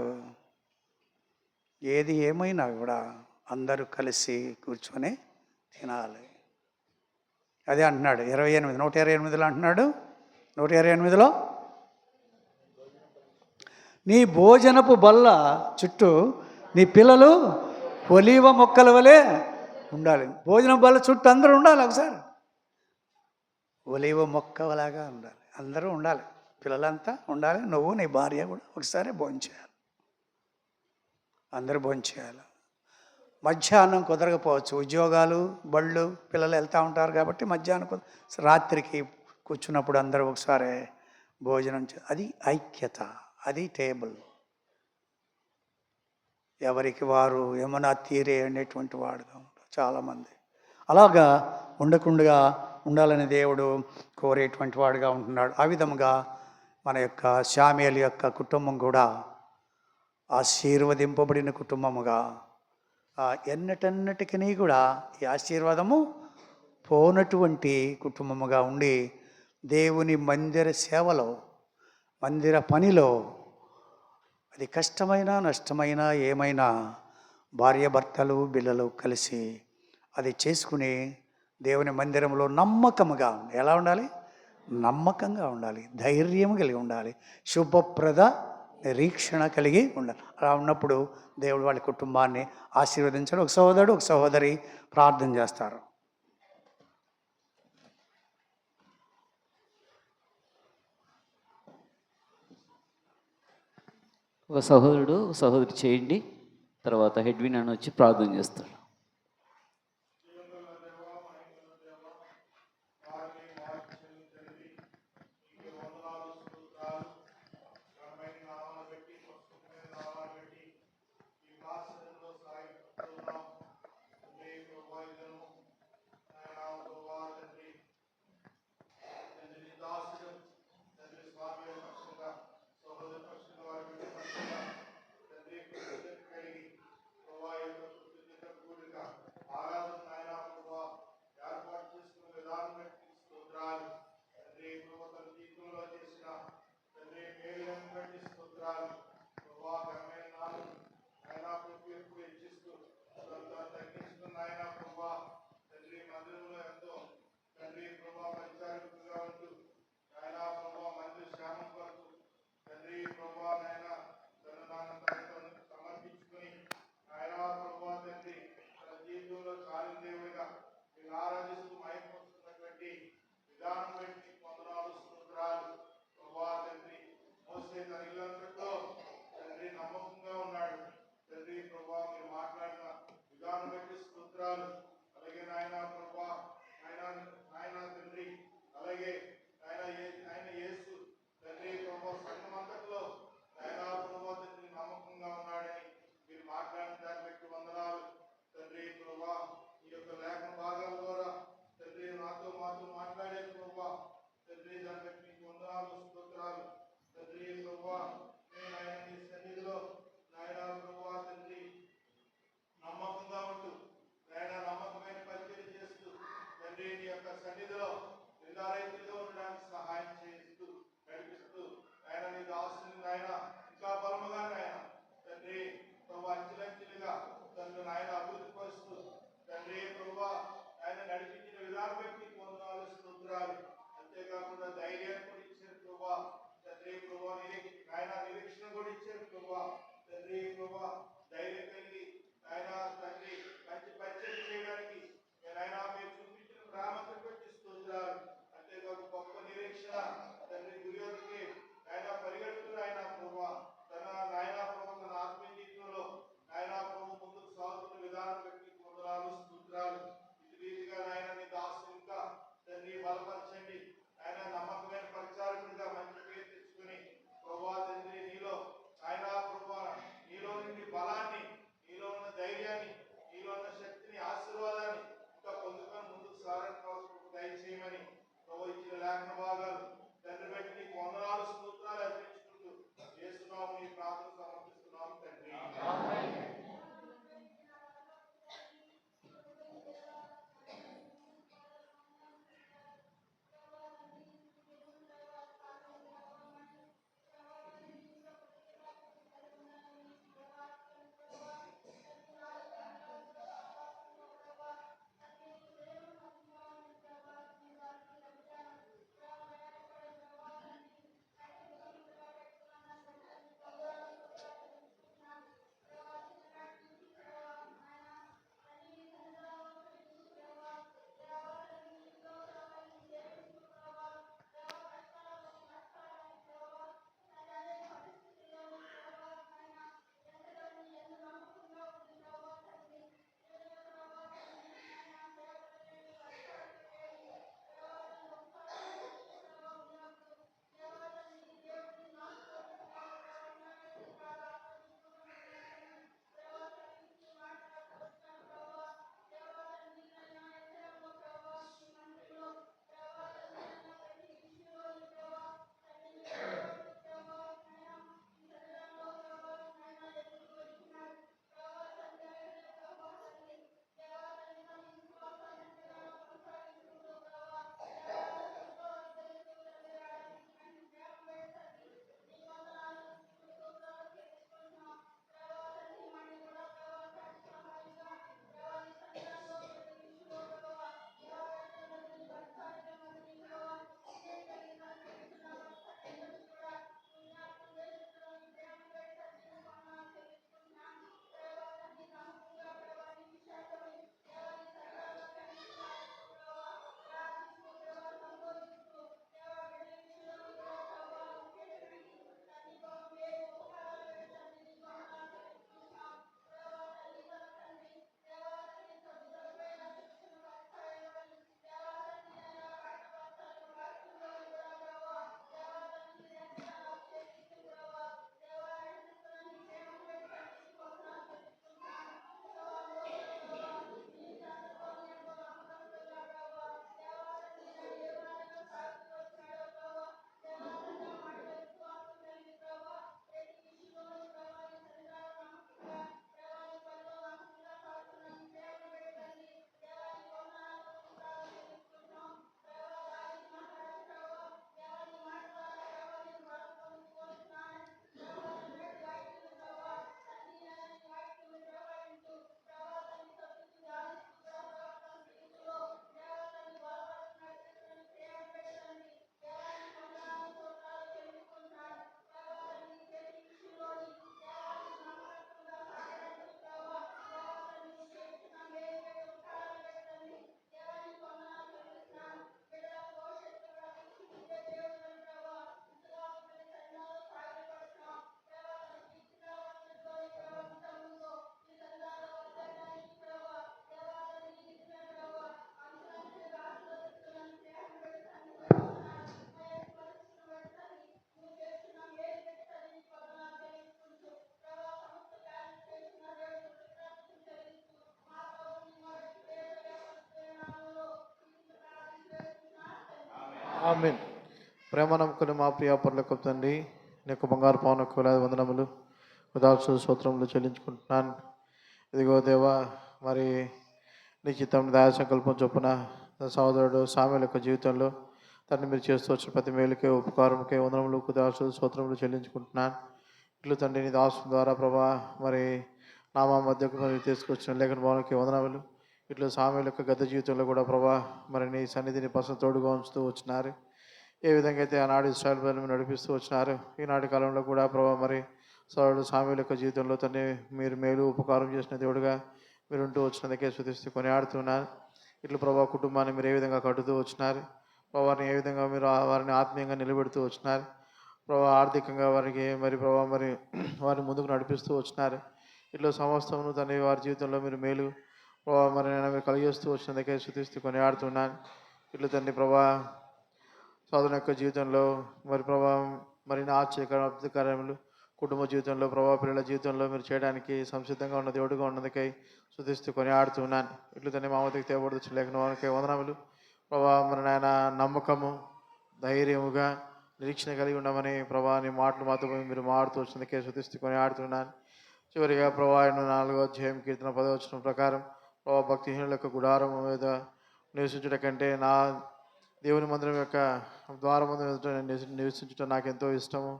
ఏది ఏమైనా కూడా అందరూ కలిసి కూర్చొని తినాలి. అదే అంటున్నాడు 128లో అంటున్నాడు, 128లో నీ భోజనపు బల్ల చుట్టూ నీ పిల్లలు ఒలీవ మొక్కల వలె ఉండాలి. భోజనం బల్ల చుట్టూ అందరూ ఉండాలి. ఒకసారి ఒలీవ మొక్కలాగా ఉండాలి. అందరూ ఉండాలి. పిల్లలంతా ఉండాలి. నువ్వు నీ భార్య కూడా ఒకసారి భోంచేయాలి. అందరూ భోంచేయాలి. మధ్యాహ్నం కుదరకపోవచ్చు, ఉద్యోగాలు, బళ్ళు, పిల్లలు వెళ్తూ ఉంటారు కాబట్టి మధ్యాహ్నం రాత్రికి కూర్చున్నప్పుడు అందరూ ఒకసారి భోజనం అది ఐక్యత, అది టేబుల్. ఎవరికి వారు ఏమన్నా తీరే అనేటువంటి వాడుగా ఉంటారు చాలామంది. అలాగా ఉండకుండా ఉండాలని దేవుడు కోరేటువంటి వాడుగా ఉంటున్నాడు. ఆ విధముగా మన యొక్క శామ్యూయేలు యొక్క కుటుంబం కూడా ఆశీర్వదింపబడిన కుటుంబముగా, ఎన్నటన్నిటికీ కూడా ఈ ఆశీర్వాదము పోనటువంటి కుటుంబముగా ఉండి దేవుని మందిర సేవలో, మందిర పనిలో, అది కష్టమైనా నష్టమైనా ఏమైనా భార్యాభర్తలు పిల్లలు కలిసి అది చేసుకుని దేవుని మందిరంలో నమ్మకముగా ఉండాలి. ఎలా ఉండాలి? నమ్మకంగా ఉండాలి, ధైర్యం కలిగి ఉండాలి, శుభప్రద నిరీక్షణ కలిగి ఉండాలి. అలా ఉన్నప్పుడు దేవుడు వాళ్ళ కుటుంబాన్ని ఆశీర్వదించాడు. ఒక సహోదరుడు, ఒక సహోదరి ప్రార్థన చేస్తారు. ఒక సహోదరుడు, ఒక సహోదరి చేయండి. తర్వాత హెడ్విన్ అని వచ్చి ప్రార్థన చేస్తాడు. ఆమేన్. ప్రేమ నమ్మకుని మా ప్రియ పరలోక తండ్రి, నీకు బంగారు పవనకు వేలాది వందనములు ఉదాసు స్తోత్రములు చెల్లించుకుంటున్నాను. ఇదిగో దేవా, మరి నీ చిత్తం దయా సంకల్పం చొప్పున సహోదరుడు సామెల యొక్క జీవితంలో తను మీరు చేస్తూ వచ్చిన ప్రతి మేలుకే ఉపకారంకే వందనములు ఉదాసు స్తోత్రములు చెల్లించుకుంటున్నాను. ఇట్లు తండ్రి నీ దాసు ద్వారా ప్రభా మరి నామా మధ్యకు మరి తీసుకొచ్చిన లేఖన భవనకి వందనములు. ఇట్లా సామెల యొక్క గత జీవితంలో కూడా ప్రభా మరి నీ సన్నిధిని పస తోడుగా ఉంచుతూ వచ్చినారు. ఏ విధంగా అయితే ఆనాడు ఇశ్రాయేలు ప్రజలను నడిపిస్తూ వచ్చినారు, ఈనాటి కాలంలో కూడా ప్రభా మరి సోదరుడు సామెల యొక్క జీవితంలో తన్ని మీరు మేలు ఉపకారం చేసిన దేవుడుగా మీరు ఉంటూ వచ్చినందుకే స్తుతిస్తూ కొనియాడుతున్నారు. ఇట్లా ప్రభా కుటుంబాన్ని మీరు ఏ విధంగా కట్టుతూ వచ్చినారు, ప్రభావాన్ని ఏ విధంగా మీరు వారిని ఆత్మీయంగా నిలబెడుతూ వచ్చినారు, ప్రభా ఆర్థికంగా వారికి మరి ప్రభా మరి వారిని ముందుకు నడిపిస్తూ వచ్చినారు. ఇట్లా సమస్తమును తన వారి జీవితంలో మీరు మేలు ప్రభా మరి నేను మీరు కలిగేస్తూ వచ్చినందుకే స్తుతిస్తూ కొనియాడుతున్నాను. ఇట్లా తండ్రి ప్రభా సాధన యొక్క జీవితంలో మరి ప్రభా మరిన్ని ఆశ్చర్యకర అద్భుతకార్యములు కుటుంబ జీవితంలో ప్రభా పిల్లల జీవితంలో మీరు చేయడానికి సంసిద్ధంగా ఉన్న దేవుడుగా ఉన్నందుకై స్తుతిస్తూ కొనియాడుతున్నాను. ఇట్లు తండ్రి మా వద్దకు తేబడుచు లేఖన వారికి వందనములు ప్రభా మరి నాయన నమ్మకము ధైర్యముగా నిరీక్షణ కలిగి ఉండమని ప్రభా నీ మాటలు మాతో మీరు మాడుతూ వచ్చినందుకే స్తుతిస్తూ కొనియాడుతున్నాను. చివరిగా ప్రభా 4వ అధ్యాయం కీర్తన 10వ వచనం ప్రకారం ప్రభా భక్తిహీనుల యొక్క గుడారం మీద నివసించుట కంటే నా దేవుని మందిరం యొక్క ద్వారమందు నివసించుట నాకు ఎంతో ఇష్టము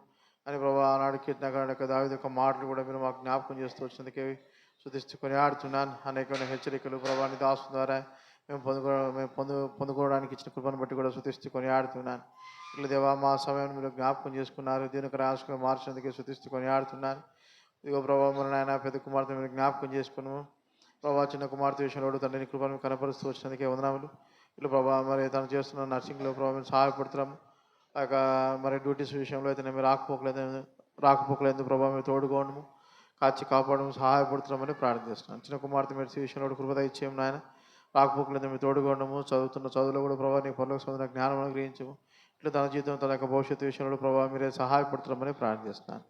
అని ప్రభా ఆనాడు కీర్తనకారుడు యొక్క దావీదు యొక్క మాటలు కూడా మీరు మాకు జ్ఞాపకం చేస్తూ వచ్చినందుకే స్తుతిస్తూ కొనియాడుతున్నాను. అనేకమైన హెచ్చరికలు ప్రభా నీ దాసు ద్వారా మేము పొందుకోవడానికి ఇచ్చిన కృపను బట్టి కూడా స్తుతిస్తూ కొనియాడుతున్నాను. ఇట్లా దేవా మా సమయాన్ని మీరు జ్ఞాపకం చేసుకున్నారు, దీనికి రాసుకుని మార్చినందుకే స్తుతిస్తూ కొనియాడుతున్నాను. ఇదిగో ప్రభావ మరి నాయన పెద్ద కుమార్తె మీరు జ్ఞాపకం చేసుకున్నాము ప్రభావ, చిన్న కుమార్తె విషయంలో తండ్రిని కృపను కనపరుస్తూ వచ్చినందుకే వందనములు. ఇట్లా ప్రభావ మరి తను చేస్తున్న నర్సింగ్లో ప్రభావ మేము సహాయపడుతున్నాము. మరి డ్యూటీస్ విషయంలో అయితే మీరు రాకపోకలేదు ప్రభావ మీరు తోడుగా ఉండము, కాచి కాపాడము, సహాయపడుతున్నామని ప్రార్థిస్తున్నాను. చిన్న కుమార్తె మెడిసి విషయంలో కృపద ఇచ్చేయం నాయన, రాకపోకలేదు మీరు తోడుగా ఉండము, చదువుతున్న చదువులో కూడా ప్రభావ నీ పనులకు సంబంధించిన జ్ఞానం అనుగ్రహించము. ఇట్లా తన జీవితం తన యొక్క భవిష్యత్తు విషయంలో ప్రభావ మీరే సహాయపడుతున్నామని ప్రార్థిస్తున్నాను.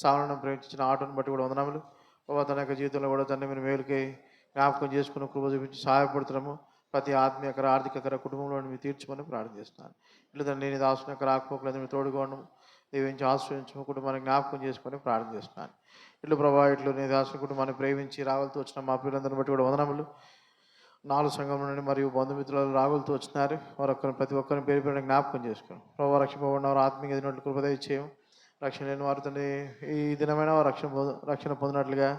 సావరణం ప్రేమించిన ఆటోను బట్టి కూడా వందనములు ప్రభావ, తన యొక్క జీవితంలో కూడా తను మీరు మేలుకై జ్ఞాపకం చేసుకుని కృప చూపించి సహాయపడుతున్నాము. ప్రతి ఆత్మీయకర ఆర్థికకర కుటుంబంలో మీరు తీర్చమని ప్రార్థిస్తున్నాను. ఇట్లా తండ్రి నీ దాసుని యొక్క రాకపోకలేదు మీరు తోడుగా ఉండము, దీవించి ఆశ్రయించము, కుటుంబాన్ని జ్ఞాపకం చేసుకొని ప్రార్థిస్తున్నాను. ఇట్లు ప్రభావ ఇట్లు నీ దాసుని కుటుంబాన్ని ప్రేమించి రాగులతో వచ్చిన మా పిల్లలందరిని బట్టి కూడా వందనములు. 4 సంఘం నుండి మరియు బంధుమిత్రులు రాగులతో వచ్చినారు, ప్రతి ఒక్కరిని పేరు పేరు జ్ఞాపకం చేసుకుని ప్రభావ రక్షింపబడిన వారు ఆత్మీయ ఎదినట్లు కృపద ఇచ్చేయం, రక్షణ లేని వారు తండ్రి ఈ దినమైన వారు రక్షణ పొందినట్లుగా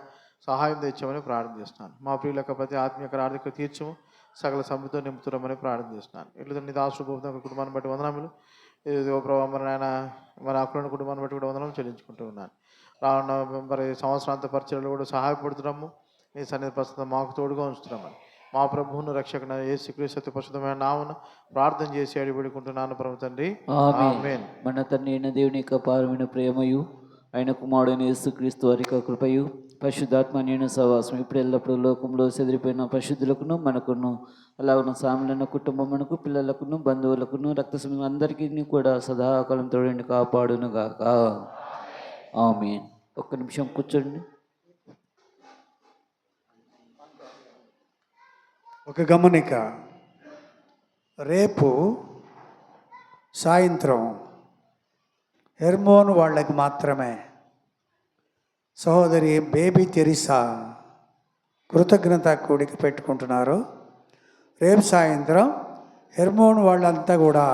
సహాయం తెచ్చామని ప్రార్థిస్తున్నాను. మా ప్రియుల యొక్క ప్రతి ఆత్మీయకర ఆర్థిక తీర్చము, సకల సమృద్ధితో నింపుతున్నామని ప్రార్థిస్తున్నాను. ఇట్లా నీ దాసు కుటుంబాన్ని బట్టి వందనములు. ఇది ప్రభావ మరి నాయన మరి అక్కడ కుటుంబాన్ని బట్టి కూడా వందనం చెల్లించుకుంటూ ఉన్నాను. రానున్న మరి సంవత్సరాంత పరిచయలు కూడా సహాయపడుతున్నాము, నీ సన్నిధి ప్రస్తుతం మాకు తోడుగా ఉంచుతున్నామని మా ప్రభువును రక్షకున యేసుక్రీస్తు పరిశుద్ధమైన నామమున ప్రార్థన చేసి అడిగిపెడుకుంటున్నాను పరమ తండ్రి, ఆమేన్. మన తండ్రి అయిన దేవుని యొక్క పారమైన ప్రేమయు ఆయన కుమారుడైన యేసుక్రీస్తు వారి యొక్క కృపయు పరిశుద్ధాత్మ నేను సహవాసం ఇప్పుడు ఎల్లప్పుడూ లోకంలో చెదిరిపోయిన పరిశుద్ధులకును మనకును అలాగను సాములైన కుటుంబమునకు పిల్లలకును బంధువులకును రక్త అందరికీ కూడా సదాకాలం తోడండి కాపాడును గాక, ఆమేన్. ఒక్క నిమిషం కూర్చోండి. ఒక గమనిక, రేపు సాయంత్రం హెర్మోన్ వాళ్ళకి మాత్రమే సహోదరి బేబీ తెరిసా కృతజ్ఞత కూడిక పెట్టుకుంటున్నారు. రేపు సాయంత్రం హెర్మోన్ వాళ్ళంతా కూడా